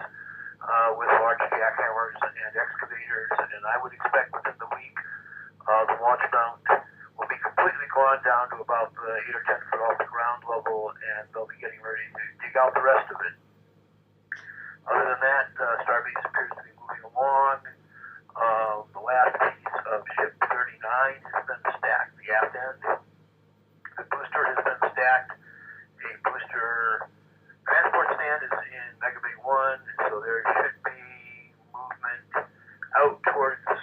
with large jackhammers and excavators. And I would expect within the week, the launch mount will be completely gone down to about 8 or 10 foot off the ground level, and they'll be getting ready to dig out the rest of it. Other than that, Starbase appears to be moving along. The last piece of ship 39 has been stacked, the aft end. The booster has been stacked. A booster transport stand is in Mega Bay 1, so there should be movement out towards the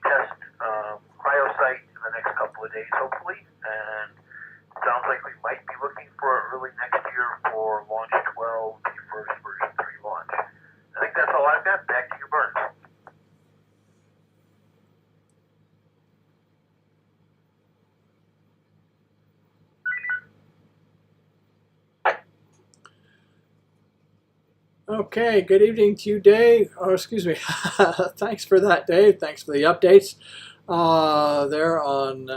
test cryo site in the next couple of days, hopefully. And it sounds like we might be looking for it early next year for Launch 12, the first version 3 launch. I think that's all I've got. Back to you, Burns. Okay, good evening to you, Dave. Oh, excuse me. Thanks for that, Dave. Thanks for the updates there on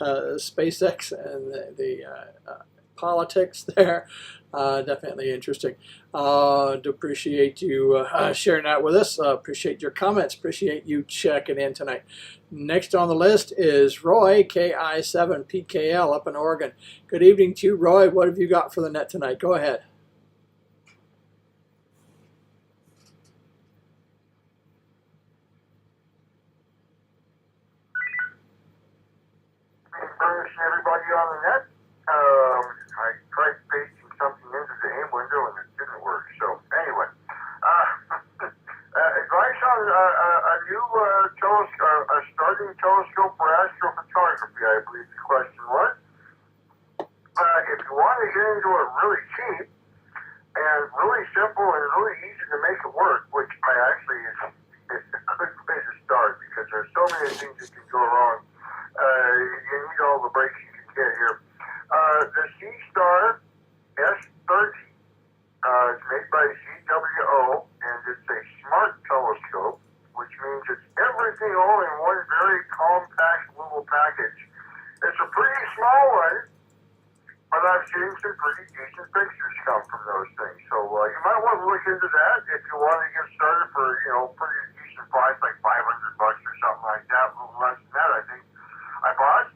SpaceX and the politics there. Definitely interesting. Do appreciate you sharing that with us. Appreciate your comments. Appreciate you checking in tonight. Next on the list is Roy, KI7PKL up in Oregon. Good evening to you, Roy. What have you got for the net tonight? Go ahead. Burns and everybody on the net. I tried pasting something into the AIM window and it didn't work. So anyway, advice on a new telescope, a starting telescope for astrophotography, I believe the question was. If you want to get into it really cheap and really simple and really easy to make it work, which I actually is a good way to start because there's so many things that can go wrong. You need all the breaks you can get here. The C-Star S30 is made by CWO, and it's a smart telescope, which means it's everything all in one very compact little package. It's a pretty small one, but I've seen some pretty decent pictures come from those things. So you might want to look into that if you want to get started for, pretty decent price, like $500 or something like that. A little less than that, I think. I bought.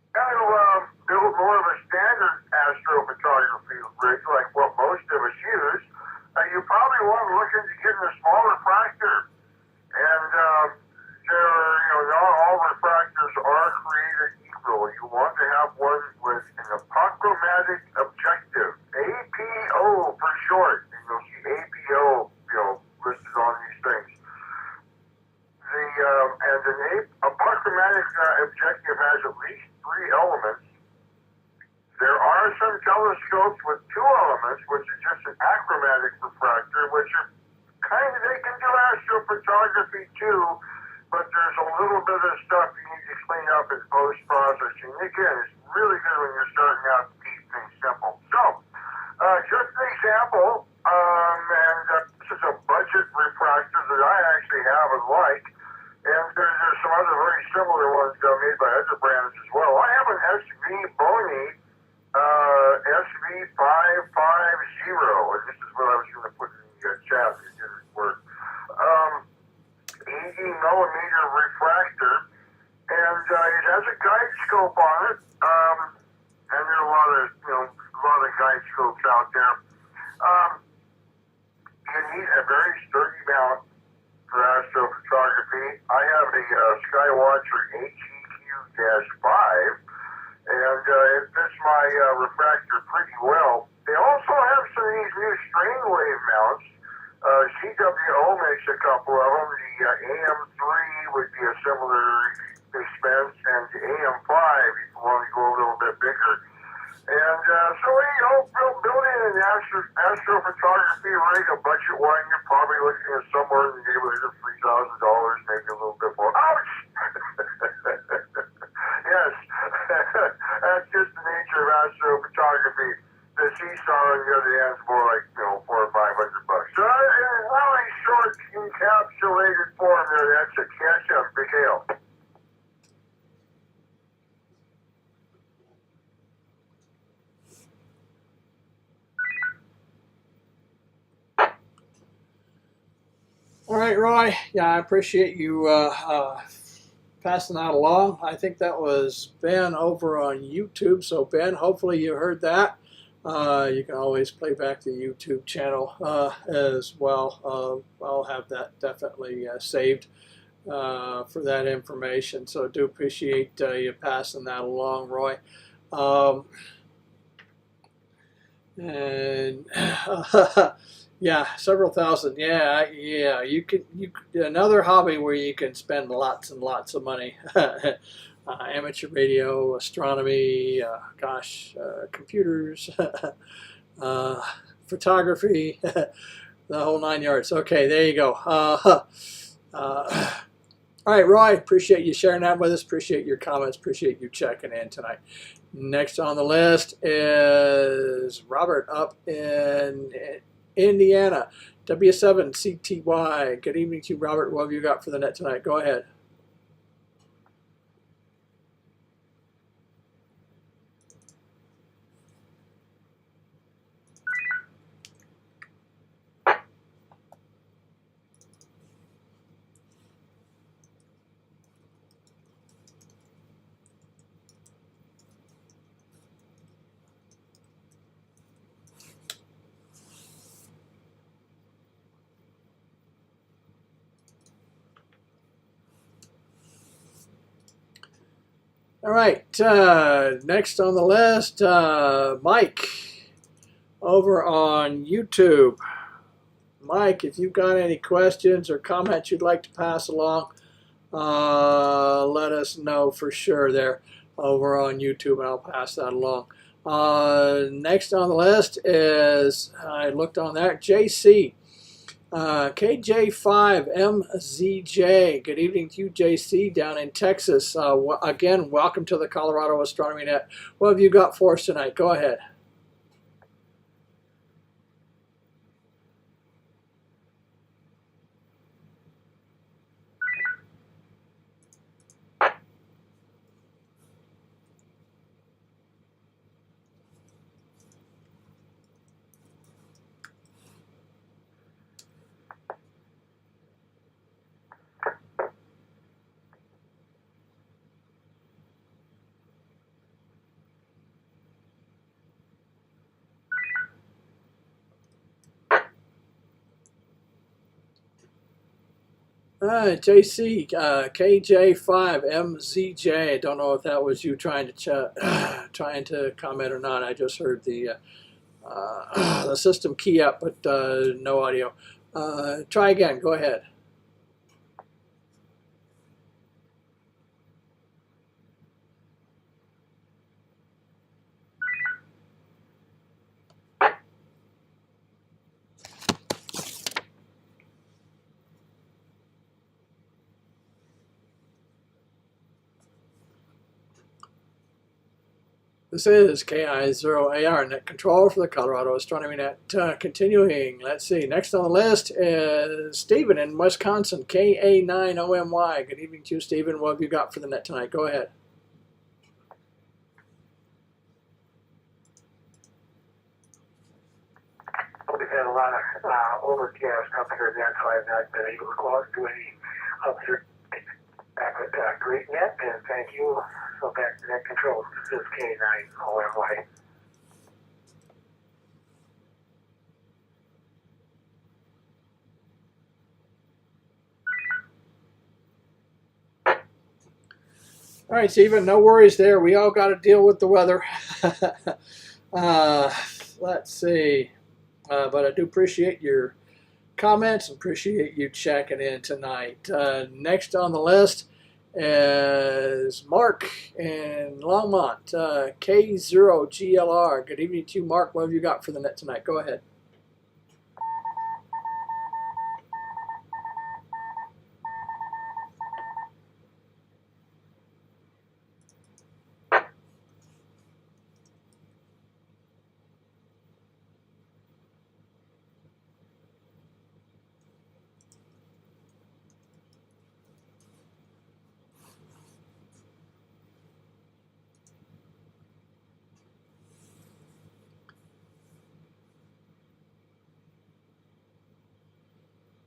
Kind of build more of a standard astrophotography rig, like what most of us use. You probably want to look into getting a small refractor. And not all refractors are created equal. You want to have one with an apochromatic objective, APO for short. And you'll see APO, listed on these things. And an apochromatic objective has at least 3 elements. There are some telescopes with 2 elements, which is just an achromatic refractor, which are they can do astrophotography too, but there's a little bit of stuff you need to clean up in post-processing. Again, it's really good when you're starting out to keep things simple. So, just an example, and this is a budget refractor that I actually have and like. And there's some other very similar ones made by other brands as well. I have an SV Bony SV550, and this is what I was going to put in the chat. It didn't work. 80 millimeter refractor, and it has a guide scope on it. And there are a lot of guide scopes out there. You need a very sturdy mount for astrophotography. I have a Skywatcher HEQ-5, and it fits my refractor pretty well. They also have some of these new strain wave mounts. CWO makes a couple of them. The AM3 would be a similar expense, and the AM5 if you want to go a little bit bigger. And building an astrophotography rig, a budget one, you're probably looking at somewhere in the neighborhood of $3,000, maybe a little bit more. Ouch! Yes, that's just the nature of astrophotography. The seesaw on the other hand is more like, $400 or $500. So, in really short, encapsulated form there, that's a catch-up, big hail. All right, Roy. Yeah, I appreciate you passing that along. I think that was Ben over on YouTube. So, Ben, hopefully you heard that. You can always play back the YouTube channel as well. I'll have that definitely saved for that information. So, I do appreciate you passing that along, Roy. And yeah, several thousand. Yeah. You could another hobby where you can spend lots and lots of money. Amateur radio, astronomy, computers, photography, the whole 9 yards. Okay, there you go. All right, Roy, appreciate you sharing that with us. Appreciate your comments. Appreciate you checking in tonight. Next on the list is Robert up in Indiana, W7CTY. Good evening to you, Robert. What have you got for the net tonight? Go ahead. All right, next on the list, Mike over on YouTube. Mike, if you've got any questions or comments you'd like to pass along, let us know for sure there over on YouTube, and I'll pass that along. Next on the list is, I looked on that, JC. KJ5MZJ. Good evening to you, JC, down in Texas. Again, welcome to the Colorado Astronomy Net. What have you got for us tonight? Go ahead. JC, KJ5MZJ. I don't know if that was you trying to comment or not. I just heard the system key up, but no audio. Try again. Go ahead. This is KI0AR Net Control for the Colorado Astronomy Net. Continuing, let's see, next on the list is Stephen in Wisconsin, KA9OMY. Good evening to you, Stephen. What have you got for the net tonight? Go ahead. We've had a lot of overcast up here, that's why I've not been able to go out and do any observations back with Great Net, and thank you. So back to Net Control. This is K9OMY. All right, Stephen, no worries there. We all got to deal with the weather. Let's see. But I do appreciate your comments and appreciate you checking in tonight. Next on the list is Mark in Longmont, K0GLR. Good evening to you, Mark. What have you got for the net tonight? Go ahead.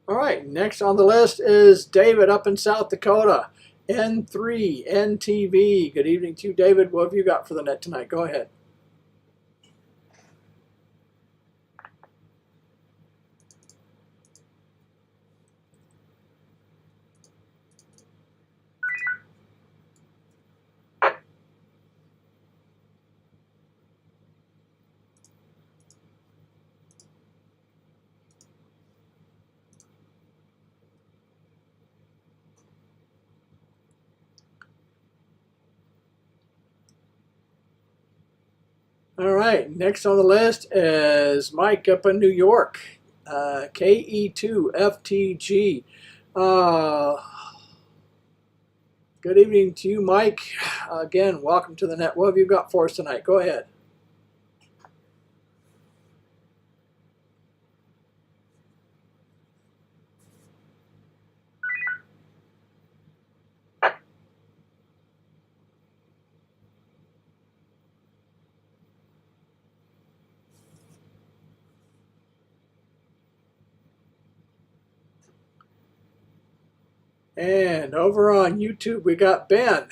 All right, next on the list is David up in South Dakota, N3NTV. Good evening to you, David. What have you got for the net tonight? Go ahead. All right, next on the list is Mike up in New York, KE2FTG. Good evening to you, Mike. Again, welcome to the net. What have you got for us tonight? Go ahead. And over on YouTube, we got Ben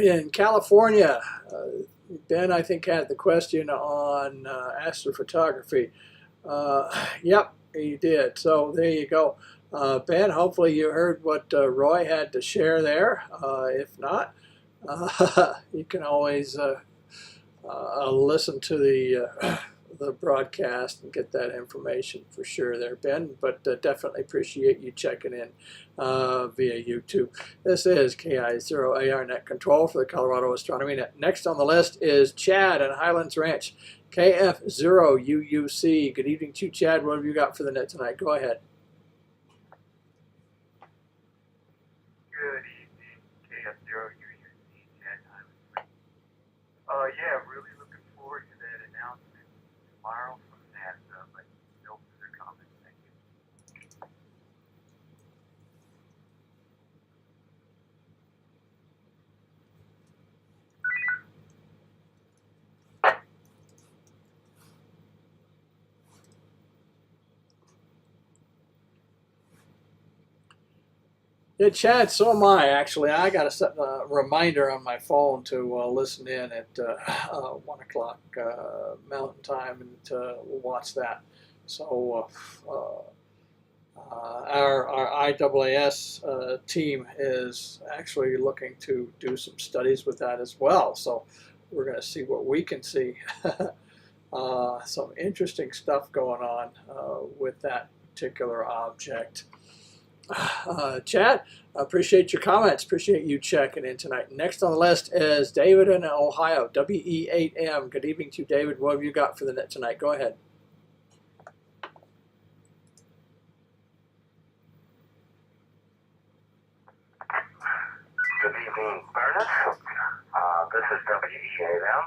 in California. Ben, I think, had the question on astrophotography. Yep, he did. So there you go. Ben, hopefully you heard what Roy had to share there. If not, you can always listen to the broadcast and get that information for sure there, Ben. But definitely appreciate you checking in via YouTube. This is KI0AR Net Control for the Colorado Astronomy Net. Next on the list is Chad in Highlands Ranch, KF0UUC. Good evening to you, Chad. What have you got for the net tonight? Go ahead. Good evening, KF0UUC, Chad Highlands. Yeah, really looking forward to that announcement tomorrow from NASA, but no further comments. Thank you. Yeah, Chad, so am I, actually. I got to set a reminder on my phone to listen in at 1 o'clock Mountain Time and watch that. So our IAAS team is actually looking to do some studies with that as well. So we're going to see what we can see. Some interesting stuff going on with that particular object. Chad, appreciate your comments. Appreciate you checking in tonight. Next on the list is David in Ohio, WE8M. Good evening to you, David. What have you got for the net tonight? Go ahead. Good evening, Ernest. This is WEAM.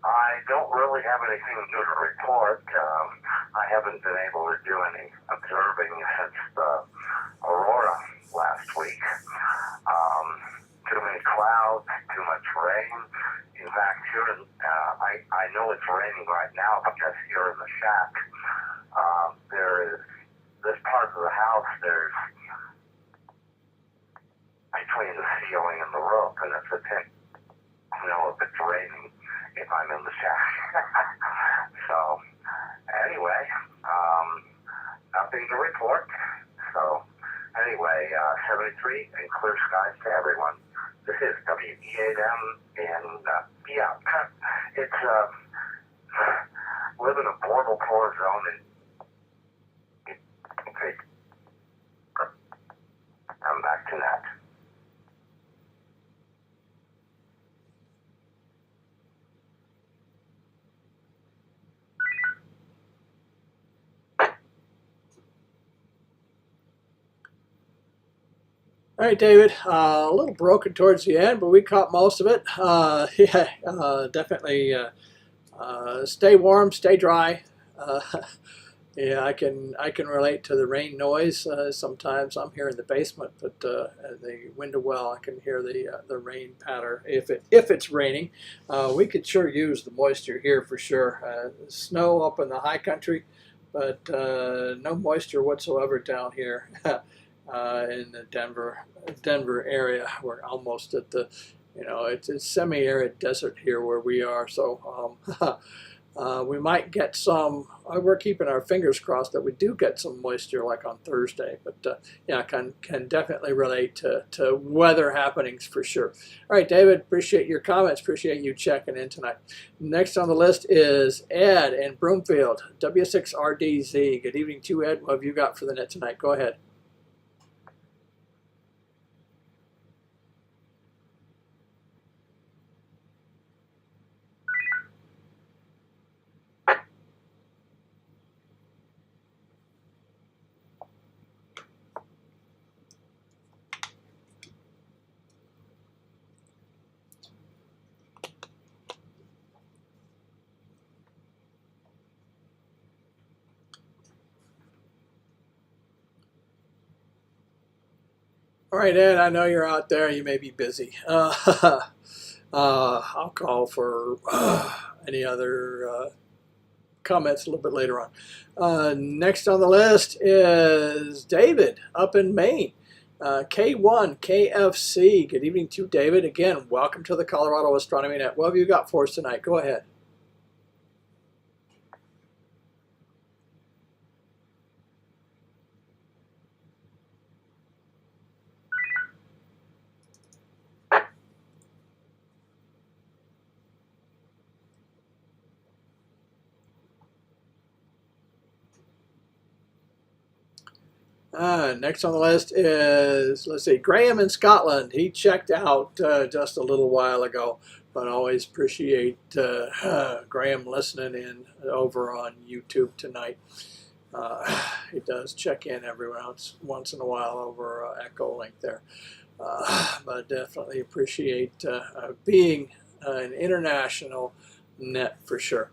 I don't really have anything new to report. I haven't been able to do any observing since the aurora last week. Too many clouds, too much rain. In fact, here, I know it's raining right now because here in the shack, there is this part of the house, there's between the ceiling and the roof, and it's a tint, if it's raining, if I'm in the shack. So, anyway, nothing to report. So, anyway, 73 and clear skies to everyone. This is WEAM, and yeah, it's live in a portal core zone, and okay, I'm back to that. All right, David. A little broken towards the end, but we caught most of it. Definitely stay warm, stay dry. Yeah, I can relate to the rain noise. Sometimes I'm here in the basement, but at the window well, I can hear the rain patter if it's raining. We could sure use the moisture here for sure. Snow up in the high country, but no moisture whatsoever down here. In the Denver area. We're almost at the, it's semi-arid desert here where we are. So we might get some. We're keeping our fingers crossed that we do get some moisture like on Thursday. But yeah, can definitely relate to weather happenings for sure. All right, David, appreciate your comments. Appreciate you checking in tonight. Next on the list is Ed in Broomfield, W6RDZ. Good evening to you, Ed. What have you got for the net tonight? Go ahead. All right, Ed, I know you're out there. You may be busy. I'll call for any other comments a little bit later on. Next on the list is David up in Maine. K1 KFC. Good evening to you, David. Again, welcome to the Colorado Astronomy Net. What have you got for us tonight? Go ahead. Next on the list is, let's see, Graham in Scotland. He checked out just a little while ago, but I always appreciate Graham listening in over on YouTube tonight. He does check in every once in a while over Echo Link there. But definitely appreciate being an international net for sure.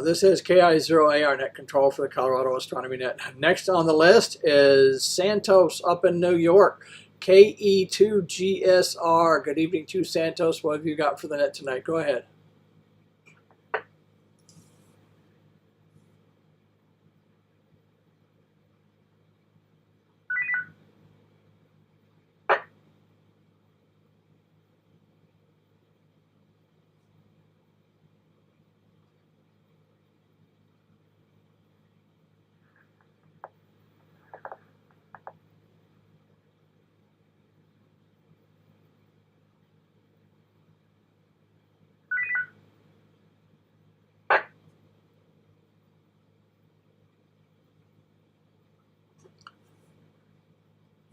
This is KI0AR net control for the Colorado Astronomy Net. Next on the list is Santos up in New York, KE2GSR. Good evening to Santos. What have you got for the net tonight? Go ahead.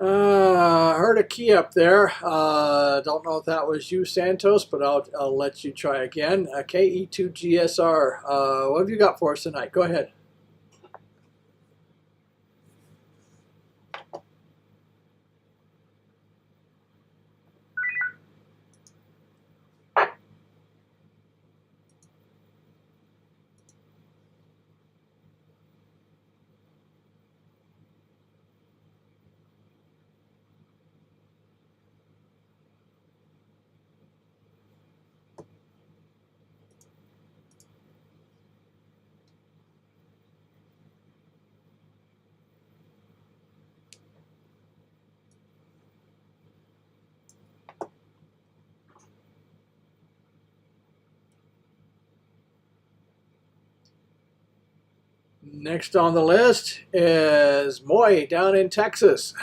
Heard a key up there. Don't know if that was you, Santos, but I'll let you try again. KE2GSR. What have you got for us tonight? Go ahead. Next on the list is Moy down in Texas.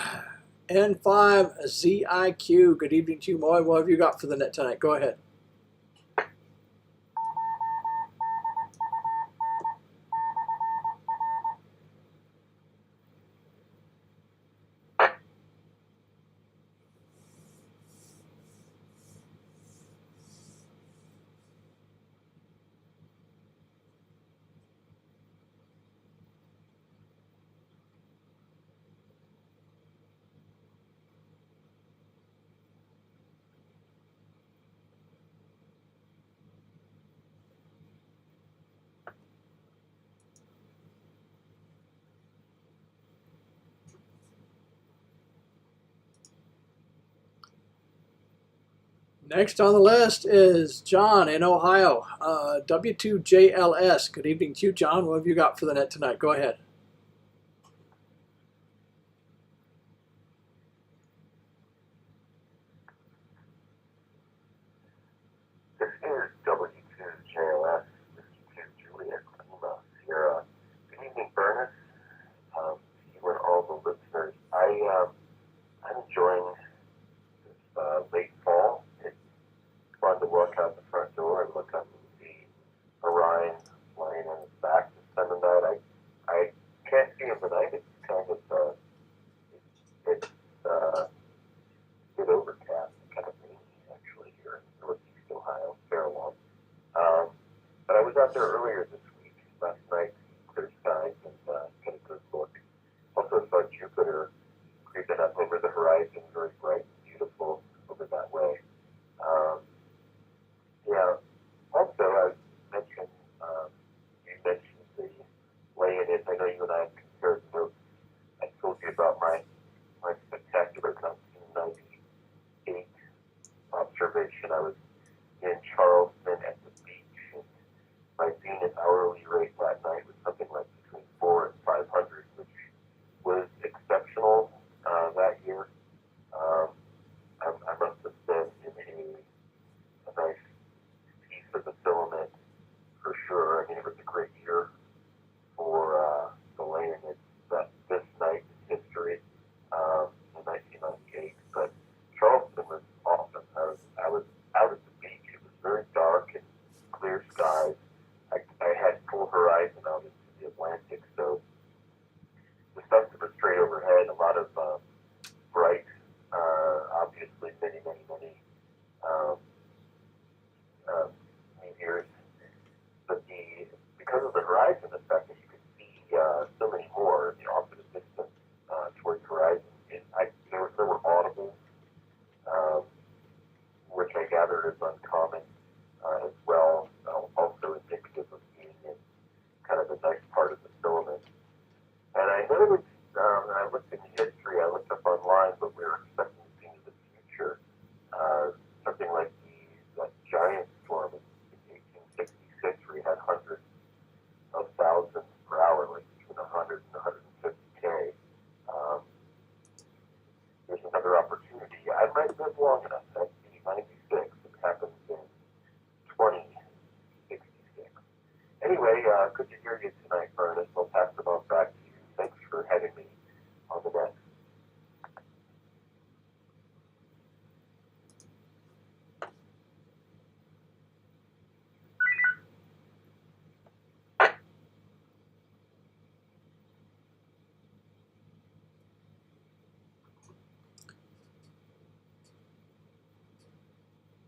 N5ZIQ. Good evening to you, Moy. What have you got for the net tonight? Go ahead. Next on the list is John in Ohio, W2JLS. Good evening to you, John. What have you got for the net tonight? Go ahead. This is W2JLS. This is Juliet Lima Sierra. Good evening, Bernard. You and all the listeners. I'm enjoying this late fall. It's fun to walk out the front door and look up and see Orion flying on its back this time of night. I can't see him tonight. It's kind of it's bit overcast, kind of rainy actually here in Northeast Ohio, Fairlawn. But I was out there earlier this week, last night, clear skies, and got a good look. Also saw Jupiter creeping up over the horizon, very bright and beautiful over that way. Yeah. Also, I mentioned, you mentioned the laying-in. I know you and I have compared notes. I told you about my spectacular 1998 observation. I was in Charleston at the beach, and my zenith hourly rate that night was something like between 400 and 500, which was exceptional that year. I must have been in a nice piece of the filament for sure. I mean, it was a great year for the laying in this night in history in 1998. But Charleston was awesome. I was out at the beach. It was very dark and clear skies. I had full horizon out into the Atlantic, so the sunset was straight overhead. A lot of bright, obviously many um, meteors. But because of the horizon effect, you could see so many more in the opposite distance towards the horizon. And there were audibles, which I gathered is uncommon as well, also indicative of being in kind of a nice part of the filament. And I noticed, I looked in history, I looked up online, but we were expecting to see into the future something like that giant storm in 1866, where you had hundreds of thousands per hour, like between 100 and 150K. There's another opportunity. I might live long enough. That's 96. It happens in 2066. Anyway, good to hear you tonight, Ernest. I'll pass it on back to you. Thanks for having me on the net.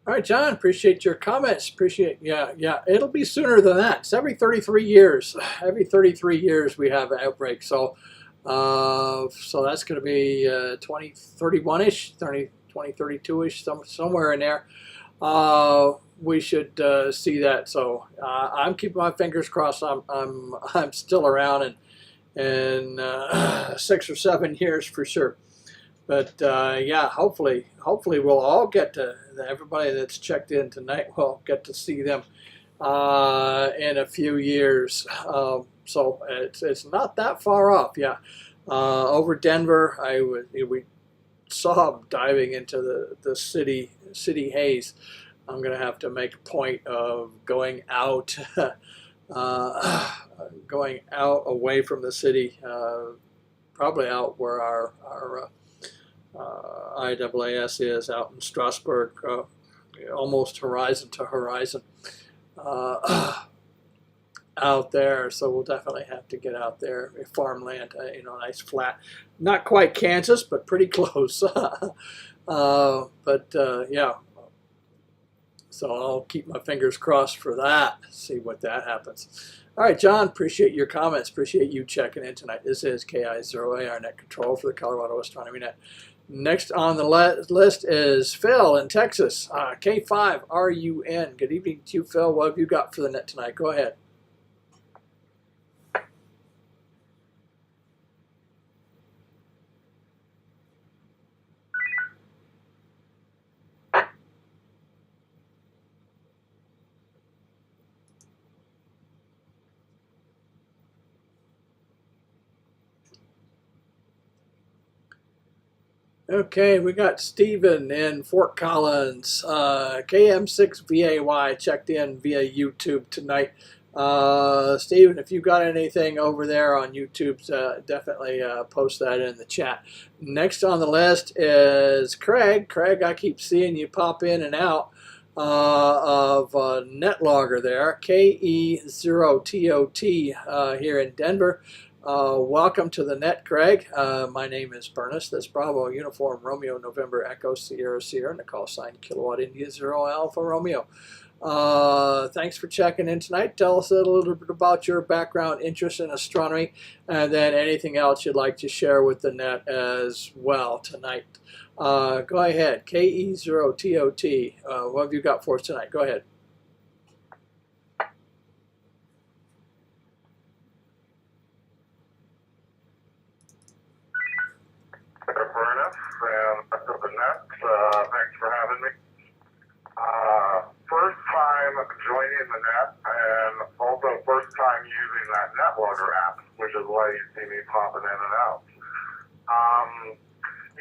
All right, John, appreciate your comments. Yeah, it'll be sooner than that. It's every 33 years. Every 33 years we have an outbreak. So that's going to be 2031-ish, 2032-ish, somewhere in there. We should see that. So I'm keeping my fingers crossed. I'm still around in 6 or 7 years for sure. But yeah, hopefully we'll all get to, everybody that's checked in tonight will get to see them in a few years. So it's not that far off. Yeah, over Denver, we saw them diving into the city haze. I'm gonna have to make a point of going out going out away from the city, probably out where our IAAS is out in Strasbourg, almost horizon to horizon out there. So we'll definitely have to get out there. Farmland, nice flat, not quite Kansas, but pretty close. Yeah, so I'll keep my fingers crossed for that. See what that happens. All right, John, appreciate your comments. Appreciate you checking in tonight. This is KI0A, our net control for the Colorado Astronomy Net. Next on the list is Phil in Texas, K5RUN. Good evening to you, Phil. What have you got for the net tonight? Go ahead. Okay, we got Steven in Fort Collins, KM6VAY, checked in via YouTube tonight. Steven, if you got anything over there on YouTube, definitely post that in the chat. Next on the list is Craig. Craig, I keep seeing you pop in and out of NetLogger there, KE0TOT here in Denver. Welcome to the net, Craig. My name is Bernice. That's Bravo Uniform Romeo November Echo Sierra Sierra, and the call sign Kilowatt India 0 Alpha Romeo. Thanks for checking in tonight. Tell us a little bit about your background, interest in astronomy, and then anything else you'd like to share with the net as well tonight. Go ahead, KE0TOT. What have you got for us tonight? Go ahead. Burnett and Dr. Burnett, thanks for having me. First time joining the net and also first time using that NetLogger app, which is why you see me popping in and out.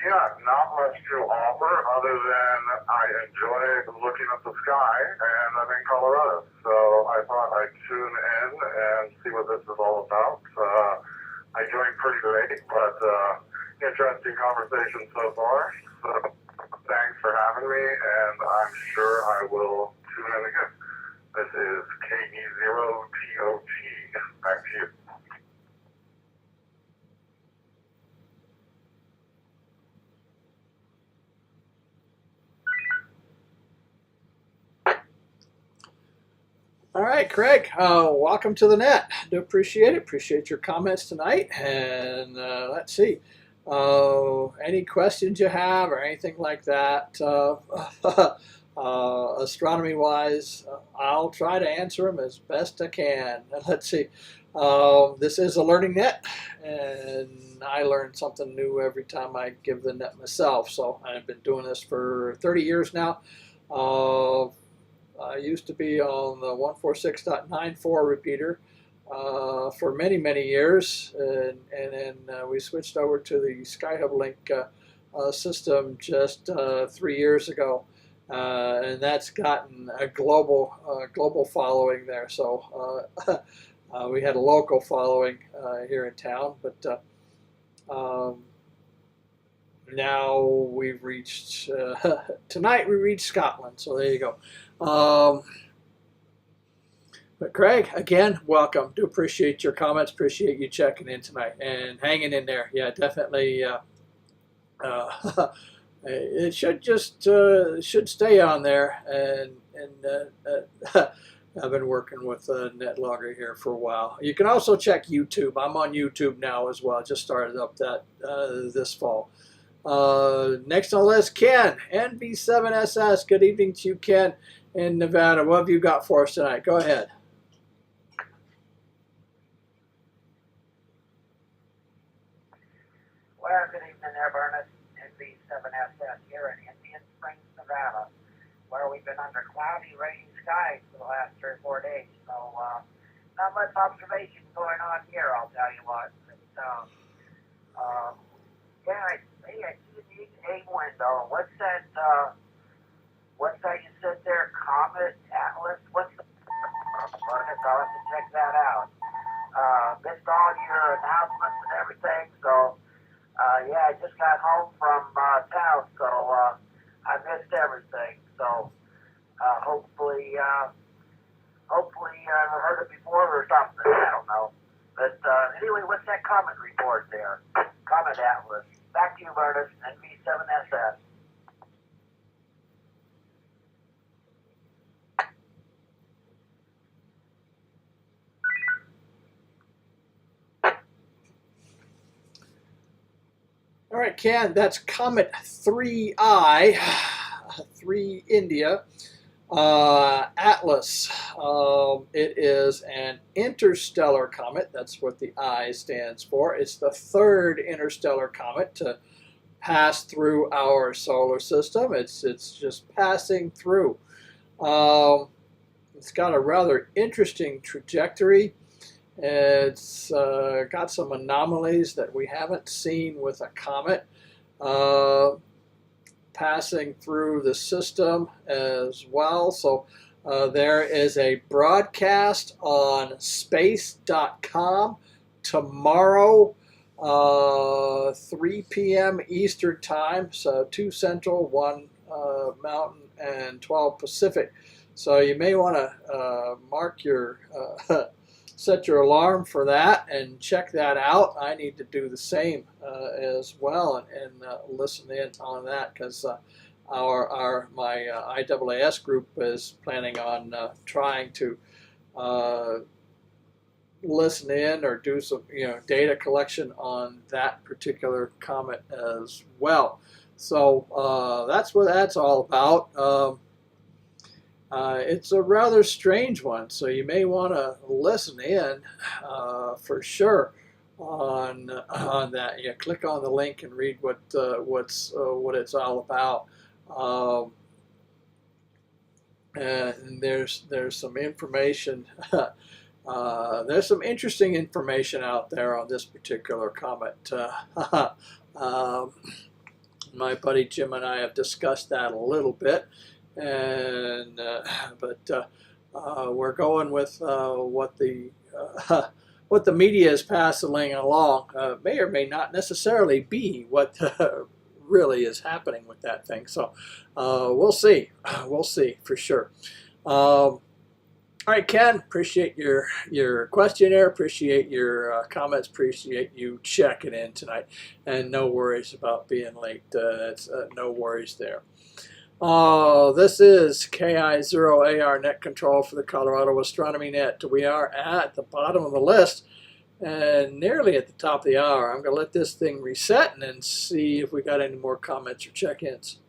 Yeah, not much to offer other than I enjoy looking at the sky, and I'm in Colorado, so I thought I'd tune in and see what this is all about. I joined pretty late, but interesting conversation so far. So thanks for having me, and I'm sure I will tune in again. This is KE0TOT. Back to you. All right, Craig, welcome to the net. Do appreciate it. Appreciate your comments tonight. And let's see, any questions you have or anything like that, astronomy-wise, I'll try to answer them as best I can. Let's see. This is a learning net, and I learn something new every time I give the net myself. So I've been doing this for 30 years now. I used to be on the 146.94 repeater for many, many years, and then we switched over to the Skyhub Link system just 3 years ago, and that's gotten a global following there. So we had a local following here in town, but now we've reached tonight we reached Scotland, so there you go. But Craig, again, welcome. Do appreciate your comments, appreciate you checking in tonight and hanging in there. Yeah, definitely it should just should stay on there, and I've been working with NetLogger here for a while. You can also check YouTube. I'm on YouTube now as well. Just started up that this fall. Next on the list, Ken, NB7SS. Good evening to you, Ken, in Nevada. What have you got for us tonight? Go ahead. Well, good evening there, Ernest. NB7SS here in Indian Springs, Nevada, where we've been under cloudy, rainy skies for the last 3 or 4 days. So, not much observation going on here, I'll tell you what. But, yeah, I see a window. What's that you said there? Comet Atlas? What's the... I'll have to check that saw your announcements and everything. So, yeah, I just got home from town, so I missed everything. So, hopefully I heard it before or something. I don't know. But anyway, what's that comment report there? Comment Atlas. Back to you, Ernest, NV7SS. All right, Ken, that's Comet 3I, 3 India, Atlas. It is an interstellar comet. That's what the I stands for. It's the third interstellar comet to pass through our solar system. It's just passing through. It's got a rather interesting trajectory. It's got some anomalies that we haven't seen with a comet passing through the system as well. So there is a broadcast on space.com tomorrow, 3 p.m. Eastern Time, so 2 Central, 1 Mountain, and 12 Pacific. So you may want to mark your set your alarm for that and check that out. I need to do the same as well and listen in on that, because my IAAS group is planning on trying to listen in or do some data collection on that particular comet as well. So that's what that's all about. It's a rather strange one, so you may want to listen in for sure on that. You click on the link and read what it's all about. And there's some information. There's some interesting information out there on this particular comet. My buddy Jim and I have discussed that a little bit. And but we're going with what the media is passing along. May or may not necessarily be what really is happening with that thing. So we'll see. We'll see for sure. All right, Ken. Appreciate your questionnaire. Appreciate your comments. Appreciate you checking in tonight. And no worries about being late. That's no worries there. This is KI0AR Net Control for the Colorado Astronomy Net. We are at the bottom of the list and nearly at the top of the hour. I'm going to let this thing reset and then see if we got any more comments or check-ins.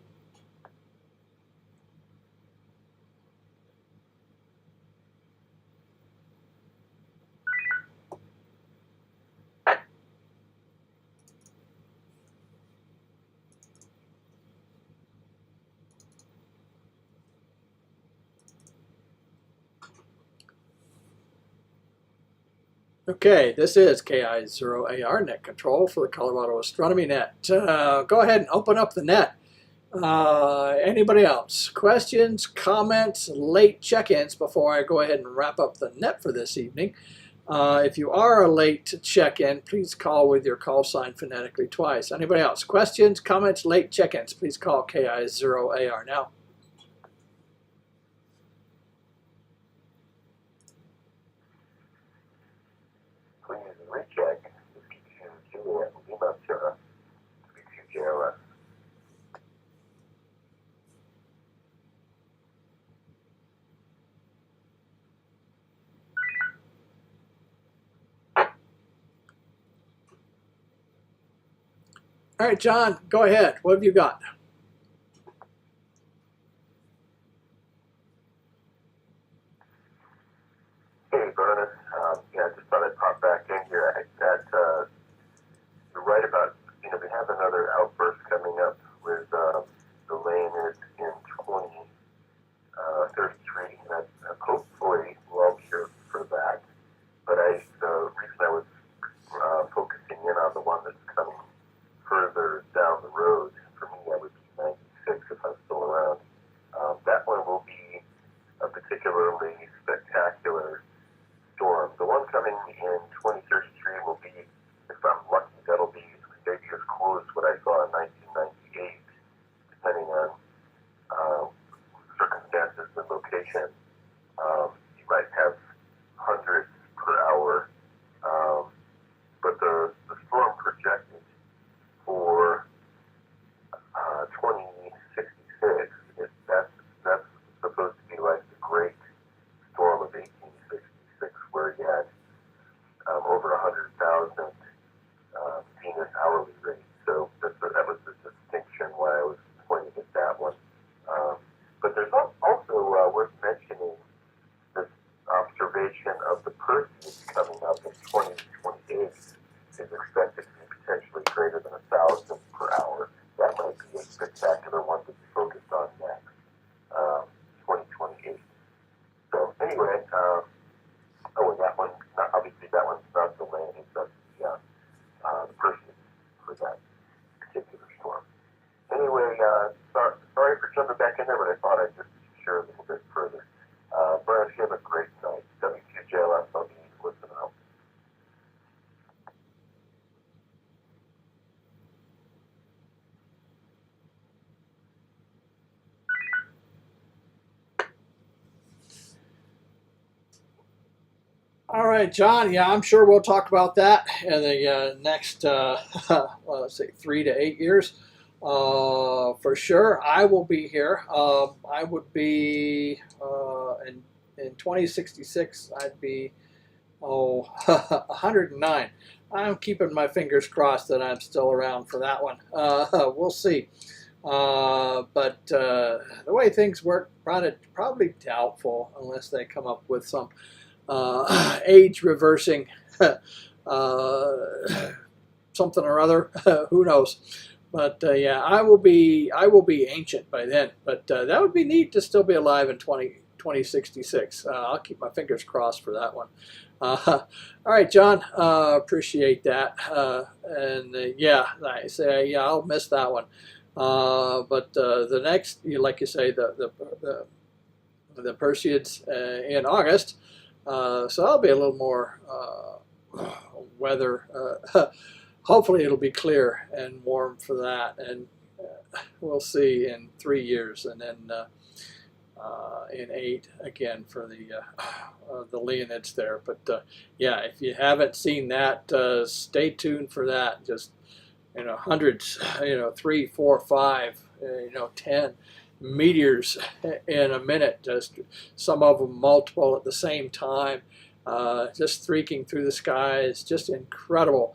Okay, this is KI0AR Net Control for the Colorado Astronomy Net. Go ahead and open up the net. Anybody else? Questions, comments, late check-ins before I go ahead and wrap up the net for this evening? If you are a late check-in, please call with your call sign phonetically twice. Anybody else? Questions, comments, late check-ins, please call KI0AR now. Please recheck the speaking to Juliet Lima Sierra, speak to JLS. All right, John, go ahead. What have you got? Hey, Vernon. Yeah, I just thought I'd pop back in here. You're right about, we have another outburst coming up with delaying it in 2033, and hopefully we'll all be here for that. But the reason I was focusing in on the one that's coming further down the road, for me, I would worth mentioning this observation of the Perseids coming up in 2028 is expected to be potentially greater than 1,000 per hour. That might be a spectacular one to be focused on next, 2028. So anyway, and that one, obviously that one's not the landing, that's the Perseids for that particular storm. Anyway, sorry for jumping back in there, but I thought I'd just share a little bit further. Brian, you have a great night. WQJLS, I'll be listening out. All right, John. Yeah, I'm sure we'll talk about that in the next, well, let's say 3 to 8 years. For sure, I will be here. I would be in 2066. I'd be 109. I'm keeping my fingers crossed that I'm still around for that one. We'll see. But the way things work, probably doubtful unless they come up with some age reversing something or other. Who knows? But yeah, I will be ancient by then. But that would be neat to still be alive in 2066. I'll keep my fingers crossed for that one. All right, John. Appreciate that. And yeah, I say yeah, I'll miss that one. But the next, like you say, the Perseids in August. So I'll be a little more weather. Hopefully it'll be clear and warm for that, and we'll see in 3 years, and then in 8 again for the Leonids there. But yeah, if you haven't seen that, stay tuned for that. Just hundreds, 3, 4, 5, 10 meteors in a minute, just some of them multiple at the same time, just streaking through the skies, just incredible.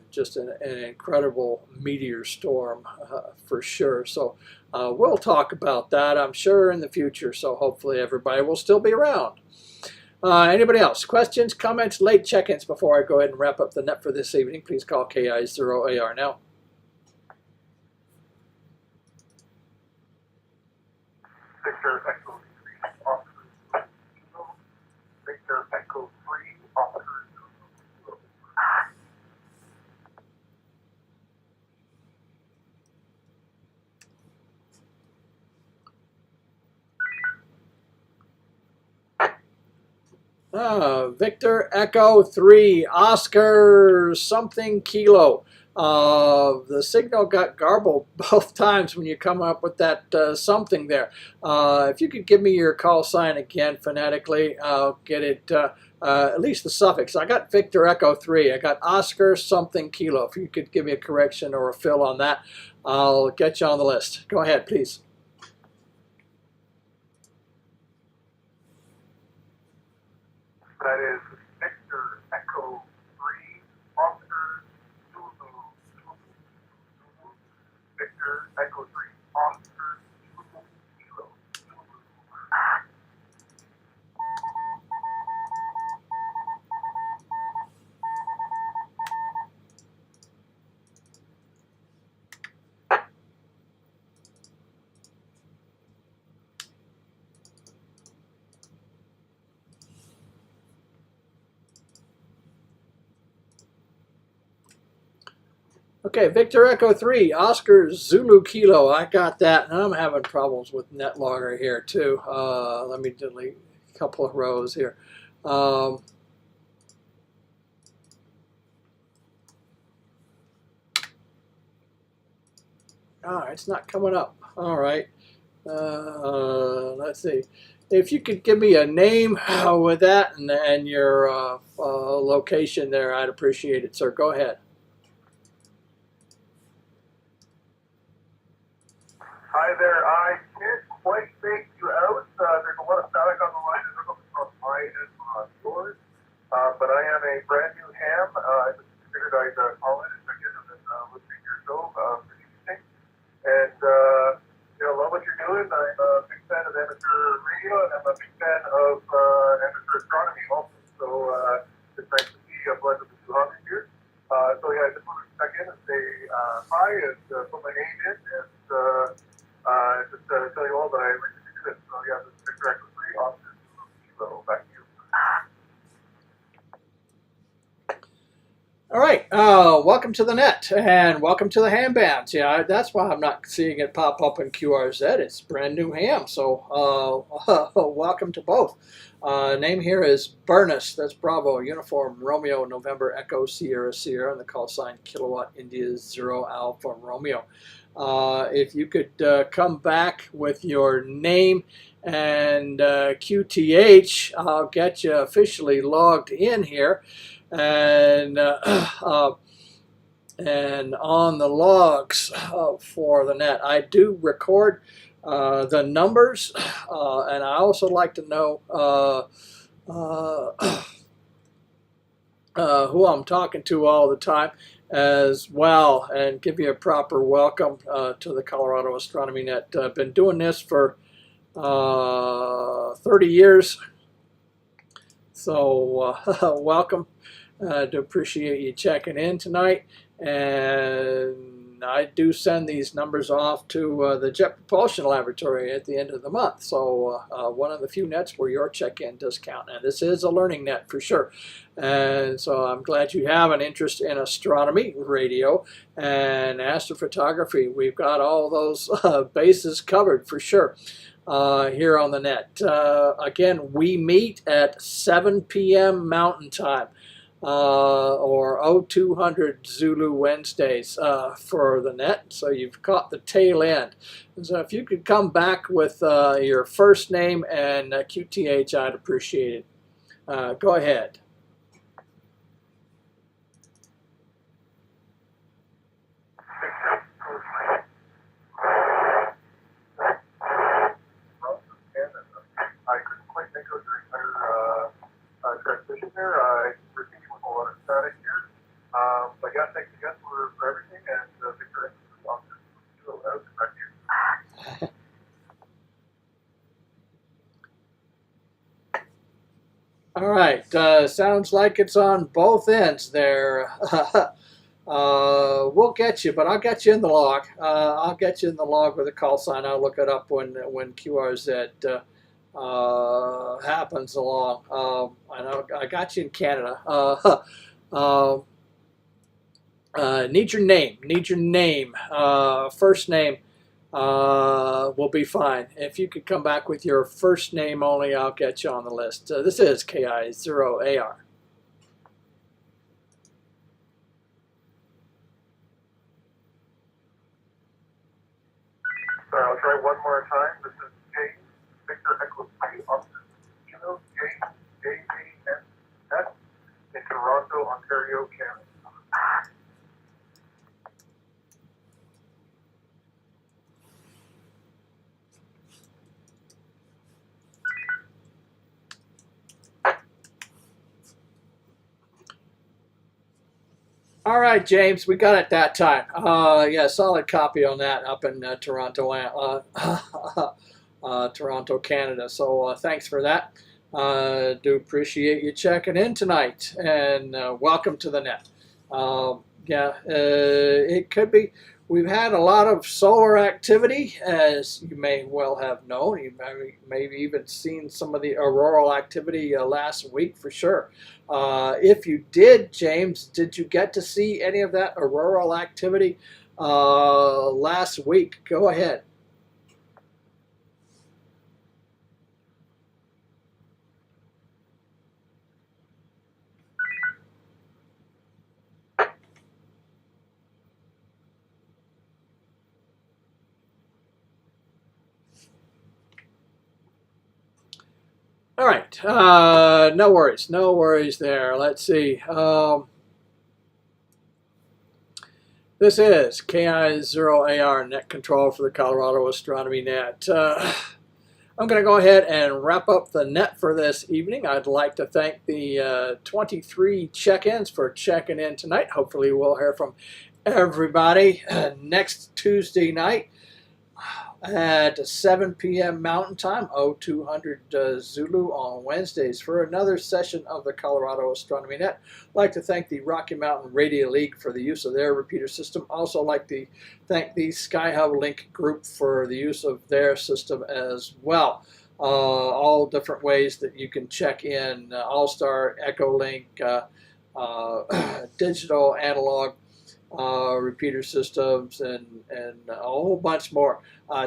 Just an incredible meteor storm for sure. So we'll talk about that, I'm sure, in the future. So hopefully everybody will still be around. Anybody else? Questions, comments, late check-ins before I go ahead and wrap up the net for this evening? Please call KI0AR now. Victor Echo 3, Oscar Zulu. Victor Echo 3, Oscar Zulu. Victor Echo 3, Oscar something kilo. The signal got garbled both times when you come up with that something there. If you could give me your call sign again phonetically, I'll get it, at least the suffix. I got Victor Echo 3. I got Oscar something kilo. If you could give me a correction or a fill on that, I'll get you on the list. Go ahead, please. That is Victor Echo 3, Oscar Zulu. Victor Echo 3, Oscar Zulu Kilo. Okay, Victor Echo 3, Oscar Zulu Kilo. I got that, and I'm having problems with NetLogger here too. Let me delete a couple of rows here. Oh, it's not coming up. All right. Let's see. If you could give me a name with that and your location there, I'd appreciate it, sir. Go ahead. Hi there. I can't quite make you out. There's a lot of static on the line. I don't know if it's on mine and on yours. But I am a brand new ham. I just figured I'd call in and check in and then listen to your show for the evening. And love what you're doing. welcome to the net and welcome to the ham bands. Yeah, that's why I'm not seeing it pop up in QRZ. It's brand new ham. So welcome to both. Name here is Burnus. That's Bravo, Uniform, Romeo, November, Echo, Sierra, Sierra, and the call sign Kilowatt, India, Zero, Alpha, Romeo. If you could come back with your name and QTH, I'll get you officially logged in here. And and on the logs for the net, I do record the numbers, and I also like to know who I'm talking to all the time as well, and give you a proper welcome to the Colorado Astronomy Net. I've been doing this for 30 years, so welcome. I do appreciate you checking in tonight, and I do send these numbers off to the Jet Propulsion Laboratory at the end of the month. So one of the few nets where your check-in does count, and this is a learning net for sure. And so I'm glad you have an interest in astronomy, radio, and astrophotography. We've got all those bases covered for sure. Here on the net. Again, we meet at 7 p.m. Mountain Time, or 0200 Zulu Wednesdays for the net. So you've caught the tail end. And so if you could come back with your first name and QTH, I'd appreciate it. Go ahead. I couldn't quite make out your entire transmission there. I repeat with a lot of static here. But yeah, thanks again for everything, and Victor, back to you. All right, sounds like it's on both ends there. We'll get you, but I'll get you in the log. I'll get you in the log with a call sign. I'll look it up when QRZ happens along. I got you in Canada. Need your name. Need your name. First name will be fine. If you could come back with your first name only, I'll get you on the list. This is KI0AR. Sorry, I'll try one more time. This is James Victor Echo 3 Austin Juno JANS in Toronto, Ontario, Canada. All right, James, we got it that time. Yeah, solid copy on that up in Toronto, Toronto, Canada. So thanks for that. Do appreciate you checking in tonight, and welcome to the net. Yeah, it could be. We've had a lot of solar activity, as you may well have known. You maybe even seen some of the auroral activity last week for sure. If you did, James, did you get to see any of that auroral activity last week? Go ahead. All right, no worries there. Let's see. This is KI0AR Net Control for the Colorado Astronomy Net. I'm going to go ahead and wrap up the net for this evening. I'd like to thank the 23 check-ins for checking in tonight. Hopefully we'll hear from everybody next Tuesday night at 7 p.m. Mountain Time, 0200 Zulu on Wednesdays for another session of the Colorado Astronomy Net. I'd like to thank the Rocky Mountain Radio League for the use of their repeater system. Also like to thank the SkyHub Link group for the use of their system as well. All different ways that you can check in, All-Star, Echo Link, digital, analog, repeater systems, and a whole bunch more.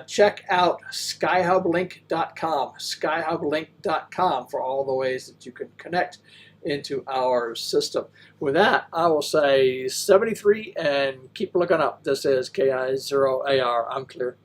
Check out skyhublink.com, skyhublink.com for all the ways that you can connect into our system. With that, I will say 73 and keep looking up. This is KI0AR. I'm clear.